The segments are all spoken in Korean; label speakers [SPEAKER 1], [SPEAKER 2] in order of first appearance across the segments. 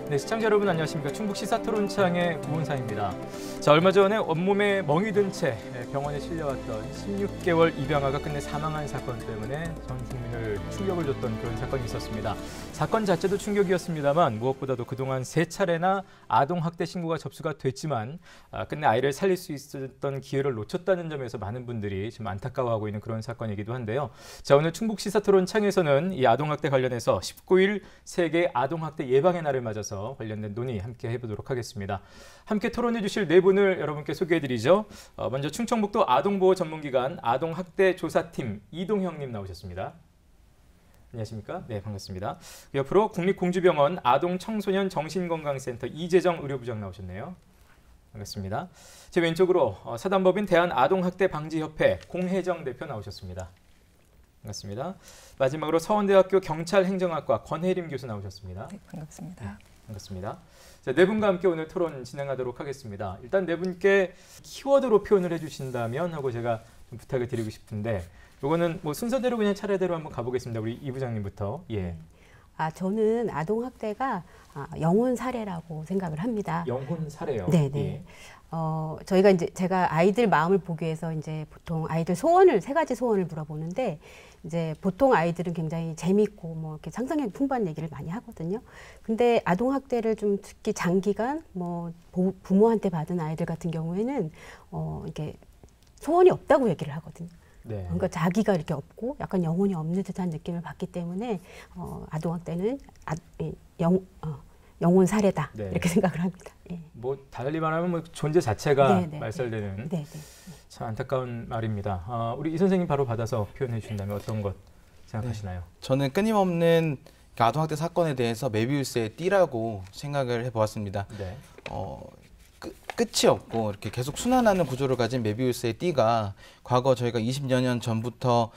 [SPEAKER 1] 네, 시청자 여러분 안녕하십니까. 충북 시사토론창의 구본상입니다. 자, 얼마 전에 온몸에 멍이 든 채 병원에 실려왔던 16개월 입양아가 끝내 사망한 사건 때문에 전 국민을 충격을 줬던 그런 사건이 있었습니다. 사건 자체도 충격이었습니다만 무엇보다도 그동안 3차례나 아동학대 신고가 접수가 됐지만 끝내 아이를 살릴 수 있었던 기회를 놓쳤다는 점에서 많은 분들이 지금 안타까워하고 있는 그런 사건이기도 한데요. 자, 오늘 충북 시사토론창에서는 이 아동학대 관련해서 19일 세계 아동학대 예방의 날을 맞아서 관련된 논의 함께 해보도록 하겠습니다. 함께 토론해 주실 네 분을 여러분께 소개해드리죠. 먼저 충청북도 아동보호 전문기관 아동학대조사팀 이동형님 나오셨습니다. 안녕하십니까? 네, 반갑습니다. 옆으로 국립공주병원 아동청소년 정신건강센터 이재정 의료부장 나오셨네요. 반갑습니다. 제 왼쪽으로 사단법인 대한아동학대방지협회 공혜정 대표 나오셨습니다. 반갑습니다. 마지막으로 서원대학교 경찰행정학과 권혜림 교수 나오셨습니다.
[SPEAKER 2] 네, 반갑습니다.
[SPEAKER 1] 네, 반갑습니다. 자, 네 분과 함께 오늘 토론 진행하도록 하겠습니다. 일단 네 분께 키워드로 표현을 해주신다면 하고 제가 좀 부탁을 드리고 싶은데 이거는 뭐 순서대로 그냥 차례대로 한번 가보겠습니다. 우리 이 부장님부터. 예.
[SPEAKER 3] 저는 아동학대가 영혼 사례라고 생각을 합니다.
[SPEAKER 1] 영혼 사례요?
[SPEAKER 3] 네네.
[SPEAKER 1] 예.
[SPEAKER 3] 저희가 이제 제가 아이들 마음을 보기 위해서 이제 보통 아이들 소원을 3가지 소원을 물어보는데 이제 보통 아이들은 굉장히 재밌고 뭐 이렇게 상상력이 풍부한 얘기를 많이 하거든요. 근데 아동학대를 좀 특히 장기간 뭐 부모한테 받은 아이들 같은 경우에는 이게 소원이 없다고 얘기를 하거든요.
[SPEAKER 1] 네.
[SPEAKER 3] 그러니까 자기가 이렇게 없고 약간 영혼이 없는 듯한 느낌을 받기 때문에 아동학대는 영혼 사례다.
[SPEAKER 1] 네.
[SPEAKER 3] 이렇게 생각을 합니다. 예.
[SPEAKER 1] 뭐 달리 말하면 뭐 존재 자체가
[SPEAKER 3] 네네.
[SPEAKER 1] 말살되는
[SPEAKER 3] 네네.
[SPEAKER 1] 참 안타까운 말입니다. 우리 이 선생님 바로 받아서 표현해 주신다면 어떤 것 생각하시나요?
[SPEAKER 4] 저는 끊임없는 아동학대 사건에 대해서 메비우스의 띠라고 생각을 해보았습니다.
[SPEAKER 1] 네.
[SPEAKER 4] 끝이 없고 이렇게 계속 순환하는 구조를 가진 메비우스의 띠가 과거 저희가 20여 년 전부터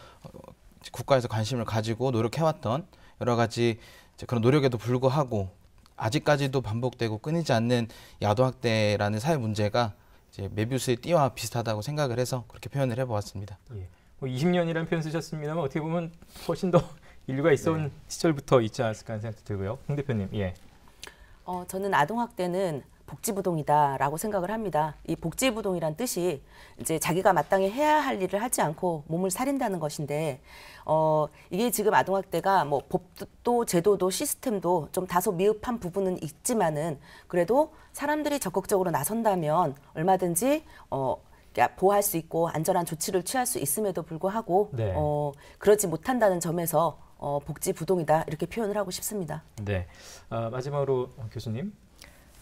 [SPEAKER 4] 국가에서 관심을 가지고 노력해왔던 여러 가지 그런 노력에도 불구하고 아직까지도 반복되고 끊이지 않는 이 아동학대라는 사회 문제가 이제 메비우스의 띠와 비슷하다고 생각을 해서 그렇게 표현을 해보았습니다.
[SPEAKER 1] 예. 뭐 20년이라는 표현 쓰셨습니다만 어떻게 보면 훨씬 더 인류가 있어온
[SPEAKER 4] 네.
[SPEAKER 1] 시절부터 있지 않았을까 하는 생각도 들고요. 홍 대표님. 예.
[SPEAKER 2] 저는 아동학대는 복지부동이다라고 생각을 합니다. 이 복지부동이란 뜻이 이제 자기가 마땅히 해야 할 일을 하지 않고 몸을 사린다는 것인데 이게 지금 아동학대가 뭐 법도 제도도 시스템도 좀 다소 미흡한 부분은 있지만은 그래도 사람들이 적극적으로 나선다면 얼마든지 보호할 수 있고 안전한 조치를 취할 수 있음에도 불구하고
[SPEAKER 1] 네.
[SPEAKER 2] 그러지 못한다는 점에서 복지부동이다 이렇게 표현을 하고 싶습니다.
[SPEAKER 1] 네. 마지막으로 교수님.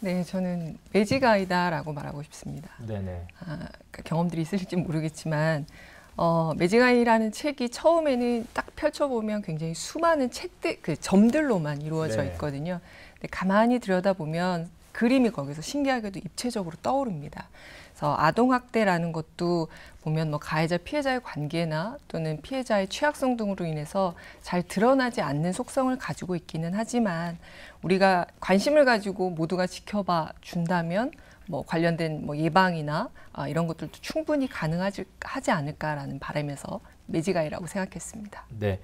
[SPEAKER 5] 네, 저는 매직아이다라고 말하고 싶습니다.
[SPEAKER 1] 네네.
[SPEAKER 5] 그러니까 경험들이 있으실지 모르겠지만 매직아이라는 책이 처음에는 딱 펼쳐보면 굉장히 수많은 책들, 그 점들로만 이루어져
[SPEAKER 1] 네.
[SPEAKER 5] 있거든요. 근데 가만히 들여다보면 그림이 거기서 신기하게도 입체적으로 떠오릅니다. 그래서 아동학대라는 것도 보면 뭐 가해자 피해자의 관계나 또는 피해자의 취약성 등으로 인해서 잘 드러나지 않는 속성을 가지고 있기는 하지만 우리가 관심을 가지고 모두가 지켜봐 준다면 뭐 관련된 뭐 예방이나 이런 것들도 충분히 가능하지 않을까라는 바람에서 매직아이라고 생각했습니다.
[SPEAKER 1] 네.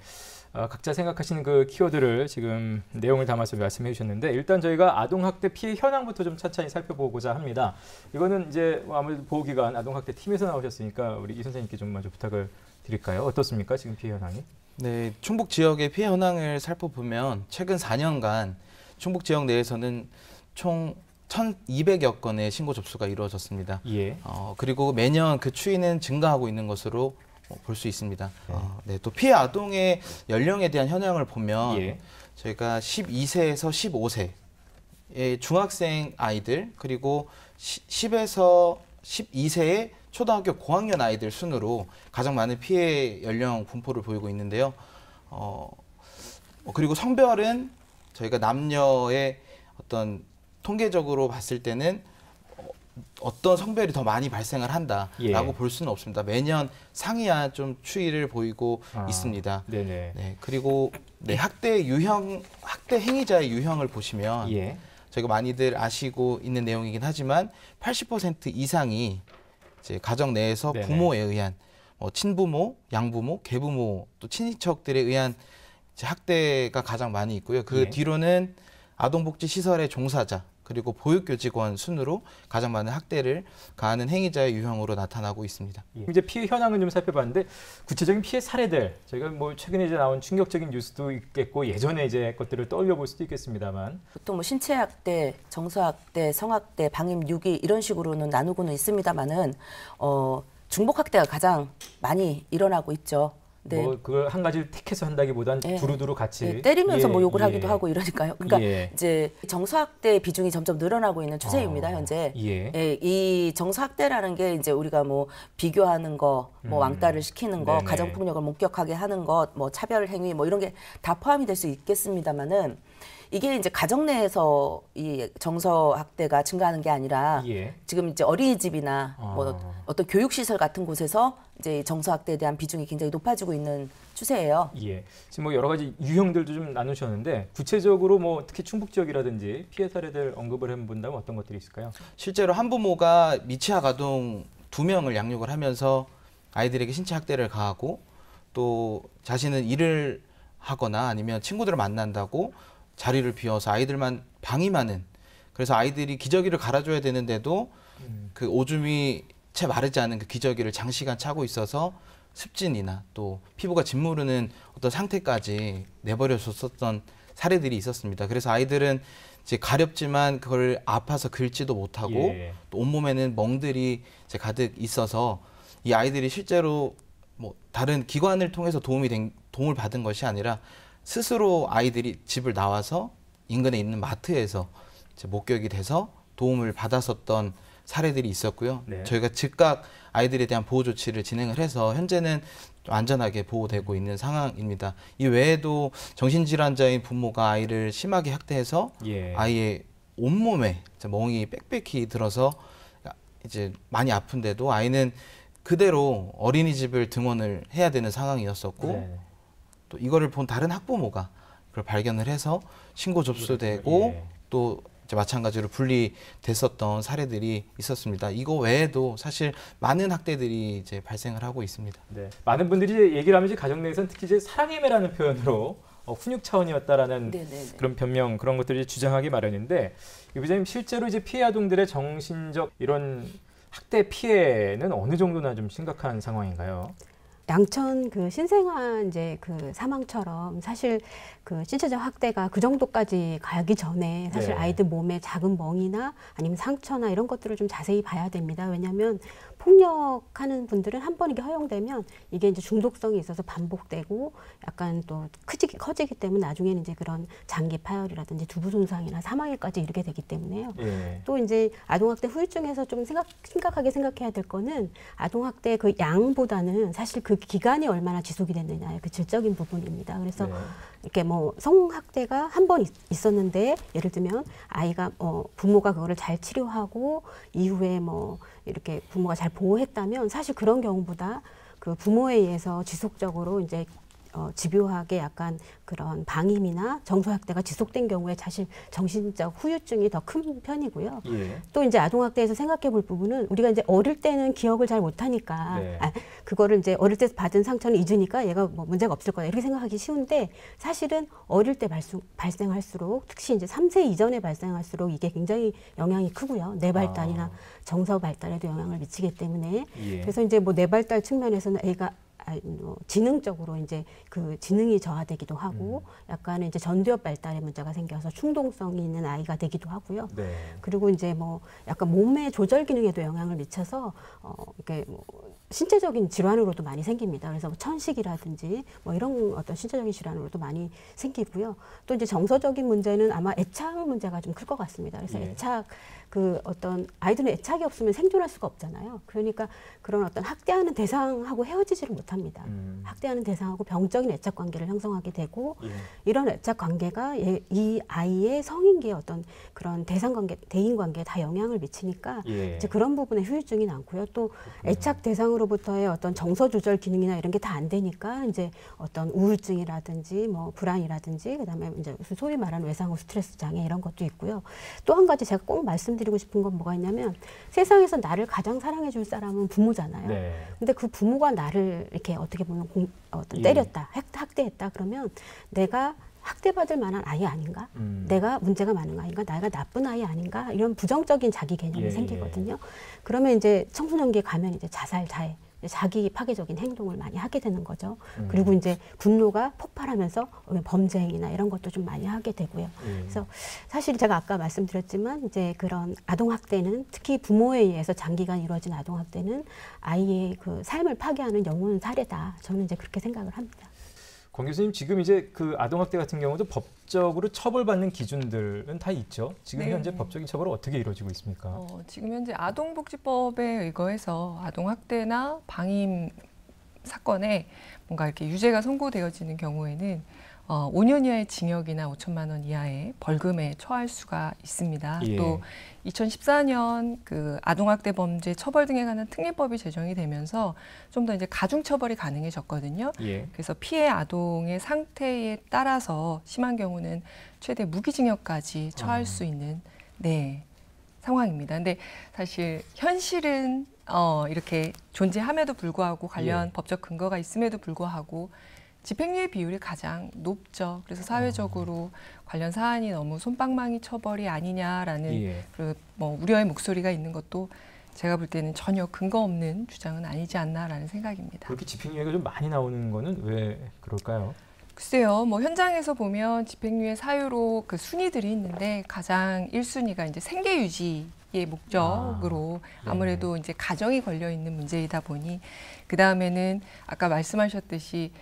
[SPEAKER 1] 각자 생각하시는 그 키워드를 지금 내용을 담아서 말씀해 주셨는데 일단 저희가 아동학대 피해 현황부터 좀 차차히 살펴보고자 합니다. 이거는 이제 아무래도 보호기관 아동학대 팀에서 나오셨으니까 우리 이 선생님께 좀 먼저 부탁을 드릴까요? 어떻습니까? 지금 피해 현황이?
[SPEAKER 4] 네, 충북 지역의 피해 현황을 살펴보면 최근 4년간 충북 지역 내에서는 총 1,200여 건의 신고 접수가 이루어졌습니다.
[SPEAKER 1] 예.
[SPEAKER 4] 그리고 매년 그 추이는 증가하고 있는 것으로 볼 수 있습니다. 네, 또 피해 아동의 연령에 대한 현황을 보면
[SPEAKER 1] 예.
[SPEAKER 4] 저희가 12세에서 15세의 중학생 아이들 그리고 10에서 12세의 초등학교 고학년 아이들 순으로 가장 많은 피해 연령 분포를 보이고 있는데요. 그리고 성별은 저희가 남녀의 어떤 통계적으로 봤을 때는 어떤 성별이 더 많이 발생을 한다라고
[SPEAKER 1] 예.
[SPEAKER 4] 볼 수는 없습니다. 매년 상이한 좀 추이를 보이고 있습니다.
[SPEAKER 1] 네네.
[SPEAKER 4] 네, 그리고 네, 학대 행위자의 유형을 보시면
[SPEAKER 1] 예.
[SPEAKER 4] 저희가 많이들 아시고 있는 내용이긴 하지만 80% 이상이 이제 가정 내에서
[SPEAKER 1] 네네.
[SPEAKER 4] 부모에 의한 친부모, 양부모, 계부모 또 친인척들에 의한 이제 학대가 가장 많이 있고요. 그
[SPEAKER 1] 예.
[SPEAKER 4] 뒤로는 아동복지 시설의 종사자 그리고 보육교직원 순으로 가장 많은 학대를 가하는 행위자의 유형으로 나타나고 있습니다.
[SPEAKER 1] 예. 이제 피해 현황을 좀 살펴봤는데 구체적인 피해 사례들 저희가 뭐 최근에 이제 나온 충격적인 뉴스도 있겠고 예전에 이제 것들을 떠올려 볼 수도 있겠습니다만
[SPEAKER 2] 보통 뭐 신체학대, 정서학대, 성학대, 방임, 유기 이런 식으로는 나누고는 있습니다만은 중복학대가 가장 많이 일어나고 있죠. 네.
[SPEAKER 1] 뭐 그걸 한 가지를 택해서 한다기보단
[SPEAKER 2] 예.
[SPEAKER 1] 두루두루 같이
[SPEAKER 2] 예, 때리면서
[SPEAKER 1] 예,
[SPEAKER 2] 뭐 욕을
[SPEAKER 1] 예.
[SPEAKER 2] 하기도 하고 이러니까요. 그러니까
[SPEAKER 1] 예.
[SPEAKER 2] 이제 정서학대 비중이 점점 늘어나고 있는 추세입니다. 현재.
[SPEAKER 1] 예.
[SPEAKER 2] 예, 이 정서학대라는 게 이제 우리가 뭐 비교하는 거, 뭐 왕따를 시키는 거,
[SPEAKER 1] 네네.
[SPEAKER 2] 가정폭력을 목격하게 하는 것, 뭐 차별 행위 뭐 이런 게 다 포함이 될 수 있겠습니다만은 이게 이제 가정 내에서 이 정서학대가 증가하는 게 아니라
[SPEAKER 1] 예.
[SPEAKER 2] 지금 이제 어린이집이나 뭐 어떤 교육시설 같은 곳에서 이제 정서학대에 대한 비중이 굉장히 높아지고 있는 추세예요.
[SPEAKER 1] 예. 지금 뭐 여러 가지 유형들도 좀 나누셨는데 구체적으로 뭐 특히 충북 지역이라든지 피해 사례들 언급을 해본다면 어떤 것들이 있을까요?
[SPEAKER 4] 실제로 한부모가 미취학 아동 2명을 양육을 하면서 아이들에게 신체 학대를 가하고 또 자신은 일을 하거나 아니면 친구들을 만난다고 자리를 비워서 아이들만 방임하는, 그래서 아이들이 기저귀를 갈아줘야 되는데도 그 오줌이 채 마르지 않은 그 기저귀를 장시간 차고 있어서 습진이나 또 피부가 짓무르는 어떤 상태까지 내버려줬었던 사례들이 있었습니다. 그래서 아이들은 이제 가렵지만 그걸 아파서 긁지도 못하고
[SPEAKER 1] 예.
[SPEAKER 4] 또 온몸에는 멍들이 이제 가득 있어서 이 아이들이 실제로 뭐 다른 기관을 통해서 도움을 받은 것이 아니라 스스로 아이들이 집을 나와서 인근에 있는 마트에서 이제 목격이 돼서 도움을 받았었던 사례들이 있었고요.
[SPEAKER 1] 네.
[SPEAKER 4] 저희가 즉각 아이들에 대한 보호 조치를 진행을 해서 현재는 좀 안전하게 보호되고 있는 상황입니다. 이 외에도 정신질환자인 부모가 아이를 심하게 학대해서
[SPEAKER 1] 예.
[SPEAKER 4] 아이의 온몸에 멍이 빽빽히 들어서 이제 많이 아픈데도 아이는 그대로 어린이집을 등원을 해야 되는 상황이었었고
[SPEAKER 1] 네.
[SPEAKER 4] 또 이거를 본 다른 학부모가 그걸 발견을 해서 신고 접수되고
[SPEAKER 1] 예.
[SPEAKER 4] 또 이제 마찬가지로 분리됐었던 사례들이 있었습니다. 이거 외에도 사실 많은 학대들이 이제 발생을 하고 있습니다.
[SPEAKER 1] 네. 많은 분들이 이제 얘기를 하면 이제 가정 내에서는 특히 이제 사랑해매라는 표현으로 훈육 차원이었다라는
[SPEAKER 2] 네네네.
[SPEAKER 1] 그런 변명 그런 것들이 주장하기 마련인데 이 부장님 실제로 이제 피해 아동들의 정신적 이런 학대 피해는 어느 정도나 좀 심각한 상황인가요?
[SPEAKER 3] 양천 그 신생아 이제 그 사망처럼 사실 그 신체적 학대가 그 정도까지 가기 전에 사실
[SPEAKER 1] 네.
[SPEAKER 3] 아이들 몸에 작은 멍이나 아니면 상처나 이런 것들을 좀 자세히 봐야 됩니다. 왜냐하면 폭력하는 분들은 한 번 이게 허용되면 이게 이제 중독성이 있어서 반복되고 약간 또 커지기 때문에 나중에는 이제 그런 장기 파열이라든지 두부 손상이나 사망에까지 이르게 되기 때문에요.
[SPEAKER 1] 예.
[SPEAKER 3] 또 이제 아동학대 후유증에서 좀 심각하게 생각해야 될 거는 아동학대 그 양보다는 사실 그 기간이 얼마나 지속이 됐느냐의 그 질적인 부분입니다. 그래서
[SPEAKER 1] 네.
[SPEAKER 3] 이렇게 뭐 성학대가 한 번 있었는데 예를 들면 아이가 부모가 그거를 잘 치료하고 이후에 뭐 이렇게 부모가 잘 보호했다면 사실 그런 경우보다 그 부모에 의해서 지속적으로 이제 집요하게 약간 그런 방임이나 정서학대가 지속된 경우에 사실 정신적 후유증이 더 큰 편이고요.
[SPEAKER 1] 예.
[SPEAKER 3] 또 이제 아동학대에서 생각해 볼 부분은 우리가 이제 어릴 때는 기억을 잘 못하니까
[SPEAKER 1] 네.
[SPEAKER 3] 그거를 이제 어릴 때 받은 상처는 잊으니까 얘가 뭐 문제가 없을 거다 이렇게 생각하기 쉬운데 사실은 어릴 때 발생할수록 특히 이제 3세 이전에 발생할수록 이게 굉장히 영향이 크고요. 뇌 발달이나 정서 발달에도 영향을 미치기 때문에
[SPEAKER 1] 예.
[SPEAKER 3] 그래서 이제 뭐 뇌 발달 측면에서는 애가 지능적으로 이제 그 지능이 저하되기도 하고 약간의 이제 전두엽 발달에 문제가 생겨서 충동성이 있는 아이가 되기도 하고요.
[SPEAKER 1] 네.
[SPEAKER 3] 그리고 이제 뭐 약간 몸의 조절 기능에도 영향을 미쳐서 이렇게 뭐 신체적인 질환으로도 많이 생깁니다. 그래서 뭐 천식이라든지 뭐 이런 어떤 신체적인 질환으로도 많이 생기고요. 또 이제 정서적인 문제는 아마 애착 문제가 좀 클 것 같습니다. 그래서
[SPEAKER 1] 예.
[SPEAKER 3] 애착 그 어떤 아이들은 애착이 없으면 생존할 수가 없잖아요. 그러니까 그런 어떤 학대하는 대상하고 헤어지지를 못합니다. 학대하는 대상하고 병적인 애착 관계를 형성하게 되고
[SPEAKER 1] 예.
[SPEAKER 3] 이런 애착 관계가 이 아이의 성인기의 어떤 그런 대상 관계, 대인 관계에 다 영향을 미치니까
[SPEAKER 1] 예.
[SPEAKER 3] 이제 그런 부분에 후유증이 많고요. 또 애착 대상으로부터의 어떤 정서 조절 기능이나 이런 게 다 안 되니까 이제 어떤 우울증이라든지 뭐 불안이라든지 그다음에 이제 소위 말하는 외상후 스트레스 장애 이런 것도 있고요. 또 한 가지 제가 꼭 말씀드리고 싶은 건 뭐가 있냐면 세상에서 나를 가장 사랑해 줄 사람은 부모잖아요.
[SPEAKER 1] 네.
[SPEAKER 3] 근데 그 부모가 나를 이렇게 어떻게 보면
[SPEAKER 1] 예.
[SPEAKER 3] 때렸다, 학대했다 그러면 내가 학대받을 만한 아이 아닌가? 내가 문제가 많은 아이인가? 내가 나쁜 아이 아닌가? 이런 부정적인 자기 개념이
[SPEAKER 1] 예,
[SPEAKER 3] 생기거든요. 그러면 이제 청소년기에 가면 이제 자살, 자해, 자기 파괴적인 행동을 많이 하게 되는 거죠. 그리고 이제 분노가 폭발하면서 범죄 행위나 이런 것도 좀 많이 하게 되고요. 그래서 사실 제가 아까 말씀드렸지만 이제 그런 아동 학대는 특히 부모에 의해서 장기간 이루어진 아동 학대는 아이의 그 삶을 파괴하는 영혼 살해다. 저는 이제 그렇게 생각을 합니다.
[SPEAKER 1] 권 교수님 지금 이제 그 아동학대 같은 경우도 법적으로 처벌받는 기준들은 다 있죠. 지금
[SPEAKER 5] 네.
[SPEAKER 1] 현재 법적인 처벌은 어떻게 이루어지고 있습니까?
[SPEAKER 5] 지금 현재 아동복지법에 의거해서 아동학대나 방임 사건에 뭔가 이렇게 유죄가 선고되어지는 경우에는 5년 이하의 징역이나 5천만 원 이하의 벌금에 처할 수가 있습니다.
[SPEAKER 1] 예.
[SPEAKER 5] 또 2014년 그 아동학대 범죄 처벌 등에 관한 특례법이 제정이 되면서 좀 더 이제 가중 처벌이 가능해졌거든요.
[SPEAKER 1] 예.
[SPEAKER 5] 그래서 피해 아동의 상태에 따라서 심한 경우는 최대 무기징역까지 처할 수 있는 상황입니다. 근데 사실 현실은 이렇게 존재함에도 불구하고 관련
[SPEAKER 1] 예.
[SPEAKER 5] 법적 근거가 있음에도 불구하고 집행유예 비율이 가장 높죠. 그래서 사회적으로 관련 사안이 너무 솜방망이 처벌이 아니냐라는
[SPEAKER 1] 예.
[SPEAKER 5] 그 뭐 우려의 목소리가 있는 것도 제가 볼 때는 전혀 근거 없는 주장은 아니지 않나라는 생각입니다.
[SPEAKER 1] 그렇게 집행유예가 좀 많이 나오는 거는 왜 그럴까요?
[SPEAKER 5] 글쎄요, 뭐 현장에서 보면 집행유예 사유로 그 순위들이 있는데 가장 1순위가 이제 생계 유지의 목적으로
[SPEAKER 1] 네.
[SPEAKER 5] 아무래도 이제 가정이 걸려 있는 문제이다 보니 그 다음에는 아까 말씀하셨듯이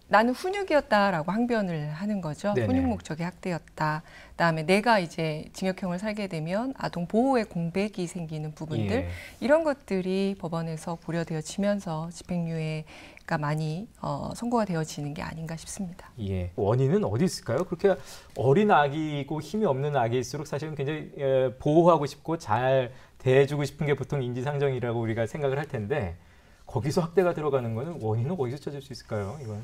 [SPEAKER 5] 나는 훈육이었다라고 항변을 하는 거죠.
[SPEAKER 1] 네네.
[SPEAKER 5] 훈육 목적의 학대였다. 그다음에 내가 이제 징역형을 살게 되면 아동 보호의 공백이 생기는 부분들
[SPEAKER 1] 예.
[SPEAKER 5] 이런 것들이 법원에서 고려되어지면서 집행유예가 많이 선고가 되어지는 게 아닌가 싶습니다.
[SPEAKER 1] 예. 원인은 어디 있을까요? 그렇게 어린 아기이고 힘이 없는 아기일수록 사실은 굉장히 보호하고 싶고 잘 대해주고 싶은 게 보통 인지상정이라고 우리가 생각을 할 텐데 거기서 학대가 들어가는 거는 원인은 어디서 찾을 수 있을까요? 이건?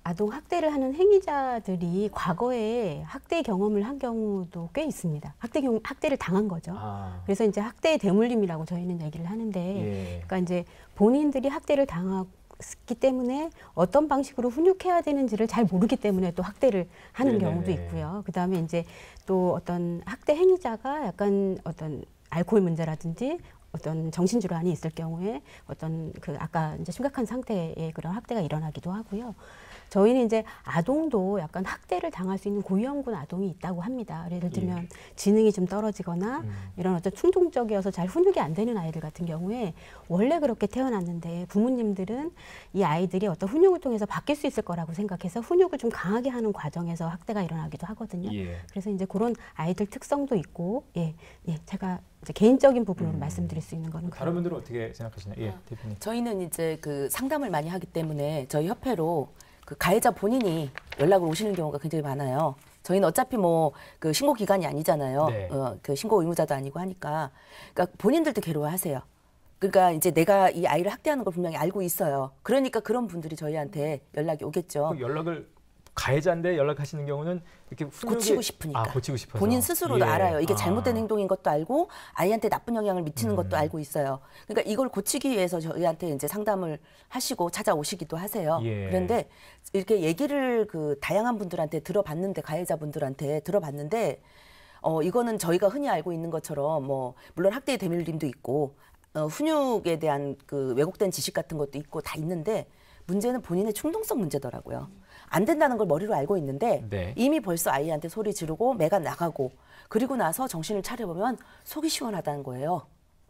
[SPEAKER 3] 아동 학대를 하는 행위자들이 과거에 학대 경험을 한 경우도 꽤 있습니다. 학대를 당한 거죠. 그래서 이제 학대의 대물림이라고 저희는 얘기를 하는데,
[SPEAKER 1] 예.
[SPEAKER 3] 그러니까 이제 본인들이 학대를 당했기 때문에 어떤 방식으로 훈육해야 되는지를 잘 모르기 때문에 또 학대를 하는
[SPEAKER 1] 네네네.
[SPEAKER 3] 경우도 있고요. 그 다음에 이제 또 어떤 학대 행위자가 약간 어떤 알코올 문제라든지 어떤 정신질환이 있을 경우에 어떤 그 아까 이제 심각한 상태의 그런 학대가 일어나기도 하고요. 저희는 이제 아동도 약간 학대를 당할 수 있는 고위험군 아동이 있다고 합니다. 예를 들면 지능이 좀 떨어지거나 이런 어떤 충동적이어서 잘 훈육이 안 되는 아이들 같은 경우에 원래 그렇게 태어났는데 부모님들은 이 아이들이 어떤 훈육을 통해서 바뀔 수 있을 거라고 생각해서 훈육을 좀 강하게 하는 과정에서 학대가 일어나기도 하거든요.
[SPEAKER 1] 예.
[SPEAKER 3] 그래서 이제 그런 아이들 특성도 있고, 제가 이제 개인적인 부분으로 말씀드릴 수 있는 거는
[SPEAKER 1] 다른 분들은 어떻게 생각하시나요? 예, 대표님.
[SPEAKER 2] 저희는 이제 그 상담을 많이 하기 때문에 저희 협회로 그 가해자 본인이 연락을 오시는 경우가 굉장히 많아요. 저희는 어차피 뭐 그 신고 기관이 아니잖아요.
[SPEAKER 1] 네.
[SPEAKER 2] 그 신고 의무자도 아니고 하니까, 그러니까 본인들도 괴로워하세요. 그러니까 이제 내가 이 아이를 학대하는 걸 분명히 알고 있어요. 그러니까 그런 분들이 저희한테 연락이 오겠죠.
[SPEAKER 1] 그 연락을 가해자인데 연락하시는 경우는 이렇게 훈육이
[SPEAKER 2] 고치고 싶으니까.
[SPEAKER 1] 고치고 싶어서.
[SPEAKER 2] 본인 스스로도
[SPEAKER 1] 예.
[SPEAKER 2] 알아요. 이게 잘못된 행동인 것도 알고 아이한테 나쁜 영향을 미치는 것도 알고 있어요. 그러니까 이걸 고치기 위해서 저희한테 이제 상담을 하시고 찾아오시기도 하세요.
[SPEAKER 1] 예.
[SPEAKER 2] 그런데 이렇게 얘기를 그 다양한 분들한테 들어봤는데, 가해자분들한테 들어봤는데 이거는 저희가 흔히 알고 있는 것처럼 뭐 물론 학대의 대물림도 있고 훈육에 대한 그 왜곡된 지식 같은 것도 있고 다 있는데, 문제는 본인의 충동성 문제더라고요. 안 된다는 걸 머리로 알고 있는데
[SPEAKER 1] 네.
[SPEAKER 2] 이미 벌써 아이한테 소리 지르고 매가 나가고, 그리고 나서 정신을 차려보면 속이 시원하다는 거예요.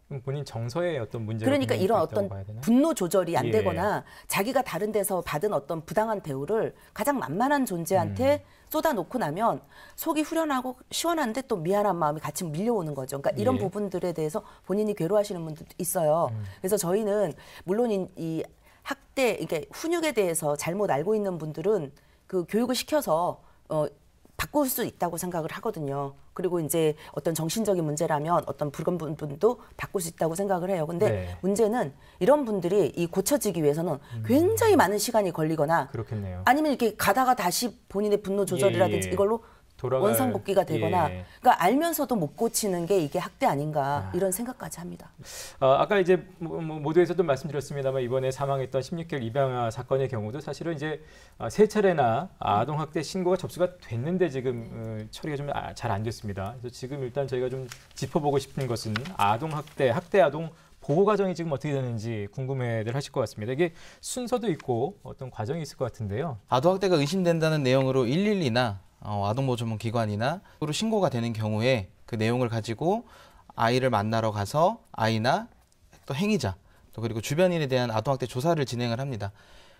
[SPEAKER 1] 그럼 본인 정서에 어떤 문제가
[SPEAKER 2] 그러니까
[SPEAKER 1] 분명히
[SPEAKER 2] 이런
[SPEAKER 1] 있다고
[SPEAKER 2] 어떤
[SPEAKER 1] 봐야 되나요?
[SPEAKER 2] 분노 조절이 안
[SPEAKER 1] 예.
[SPEAKER 2] 되거나 자기가 다른 데서 받은 어떤 부당한 대우를 가장 만만한 존재한테 쏟아놓고 나면 속이 후련하고 시원한데 또 미안한 마음이 같이 밀려오는 거죠. 그러니까 이런
[SPEAKER 1] 예.
[SPEAKER 2] 부분들에 대해서 본인이 괴로워하시는 분들도 있어요. 그래서 저희는 물론 이 학대, 이게 훈육에 대해서 잘못 알고 있는 분들은 그 교육을 시켜서 바꿀 수 있다고 생각을 하거든요. 그리고 이제 어떤 정신적인 문제라면 어떤 불건 부분도 바꿀 수 있다고 생각을 해요. 근데
[SPEAKER 1] 네.
[SPEAKER 2] 문제는 이런 분들이 이 고쳐지기 위해서는 굉장히 많은 시간이 걸리거나
[SPEAKER 1] 그렇겠네요.
[SPEAKER 2] 아니면 이렇게 가다가 다시 본인의 분노 조절이라든지
[SPEAKER 1] 예.
[SPEAKER 2] 이걸로 원상복귀가 되거나
[SPEAKER 1] 예.
[SPEAKER 2] 그러니까 알면서도 못 고치는 게 이게 학대 아닌가 이런 생각까지 합니다.
[SPEAKER 1] 아까 이제 모두에서도 말씀드렸습니다만 이번에 사망했던 16개월 입양아 사건의 경우도 사실은 이제 세 차례나 아동 학대 신고가 접수가 됐는데 지금 처리가 좀 잘 안 됐습니다. 그래서 지금 일단 저희가 좀 짚어보고 싶은 것은 아동 학대 아동 보호 과정이 지금 어떻게 되는지 궁금해들 하실 것 같습니다. 이게 순서도 있고 어떤 과정이 있을 것 같은데요.
[SPEAKER 4] 아동학대가 의심된다는 내용으로 112나 아동보호 전문 기관이나 신고가 되는 경우에 그 내용을 가지고 아이를 만나러 가서 아이나 또 행위자 또 그리고 주변인에 대한 아동학대 조사를 진행을 합니다.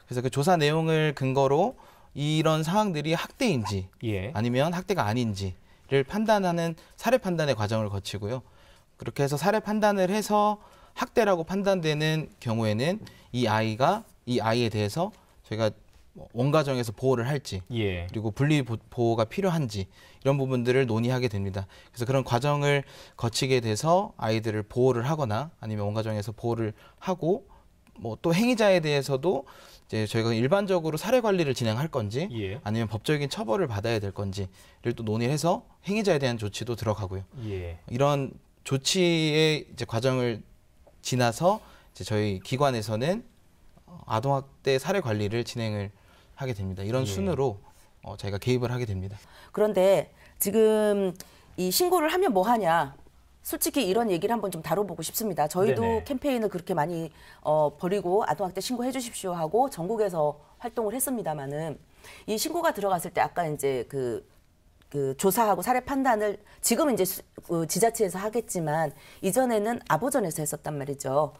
[SPEAKER 4] 그래서 그 조사 내용을 근거로 이런 상황들이 학대인지
[SPEAKER 1] 예.
[SPEAKER 4] 아니면 학대가 아닌지를 판단하는 사례 판단의 과정을 거치고요. 그렇게 해서 사례 판단을 해서 학대라고 판단되는 경우에는 이 아이에 대해서 저희가 원가정에서 보호를 할지
[SPEAKER 1] 예.
[SPEAKER 4] 그리고 분리 보호가 필요한지 이런 부분들을 논의하게 됩니다. 그래서 그런 과정을 거치게 돼서 아이들을 보호를 하거나 아니면 원가정에서 보호를 하고 또 행위자에 대해서도 이제 저희가 일반적으로 사례 관리를 진행할 건지
[SPEAKER 1] 예.
[SPEAKER 4] 아니면 법적인 처벌을 받아야 될 건지를 또 논의해서 행위자에 대한 조치도 들어가고요.
[SPEAKER 1] 예.
[SPEAKER 4] 이런 조치의 이제 과정을 지나서 이제 저희 기관에서는 아동학대 사례 관리를 진행을 하게 됩니다. 이런
[SPEAKER 1] 예.
[SPEAKER 4] 순으로 저희가 개입을 하게 됩니다.
[SPEAKER 2] 그런데 지금 이 신고를 하면 뭐 하냐? 솔직히 이런 얘기를 한번 좀 다뤄보고 싶습니다. 저희도
[SPEAKER 1] 네네.
[SPEAKER 2] 캠페인을 그렇게 많이 벌이고 아동학대 신고해 주십시오 하고 전국에서 활동을 했습니다마는 이 신고가 들어갔을 때 아까 이제 그 조사하고 사례 판단을 지금 이제 지자체에서 하겠지만 이전에는 아보전에서 했었단 말이죠.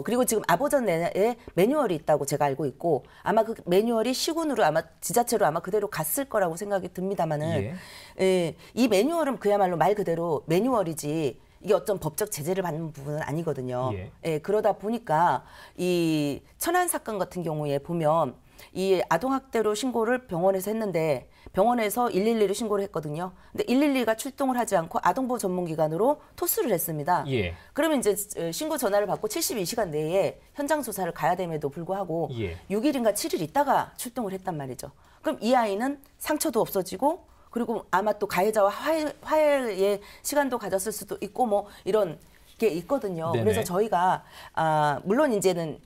[SPEAKER 2] 그리고 지금 아보전 내에 매뉴얼이 있다고 제가 알고 있고 아마 그 매뉴얼이 시군으로 아마 지자체로 아마 그대로 갔을 거라고 생각이 듭니다만은 예, 이 매뉴얼은 그야말로 말 그대로 매뉴얼이지 이게 어떤 법적 제재를 받는 부분은 아니거든요.
[SPEAKER 1] 예.
[SPEAKER 2] 예, 그러다 보니까 이 천안 사건 같은 경우에 보면 이 아동학대로 신고를 병원에서 했는데 병원에서 112로 신고를 했거든요. 근데 112가 출동을 하지 않고 아동보호 전문기관으로 토스를 했습니다.
[SPEAKER 1] 예.
[SPEAKER 2] 그러면 이제 신고 전화를 받고 72시간 내에 현장 조사를 가야 됨에도 불구하고
[SPEAKER 1] 예.
[SPEAKER 2] 6일인가 7일 있다가 출동을 했단 말이죠. 그럼 이 아이는 상처도 없어지고 그리고 아마 또 가해자와 화해의 시간도 가졌을 수도 있고 뭐 이런 게 있거든요.
[SPEAKER 1] 네네.
[SPEAKER 2] 그래서 저희가 물론 이제는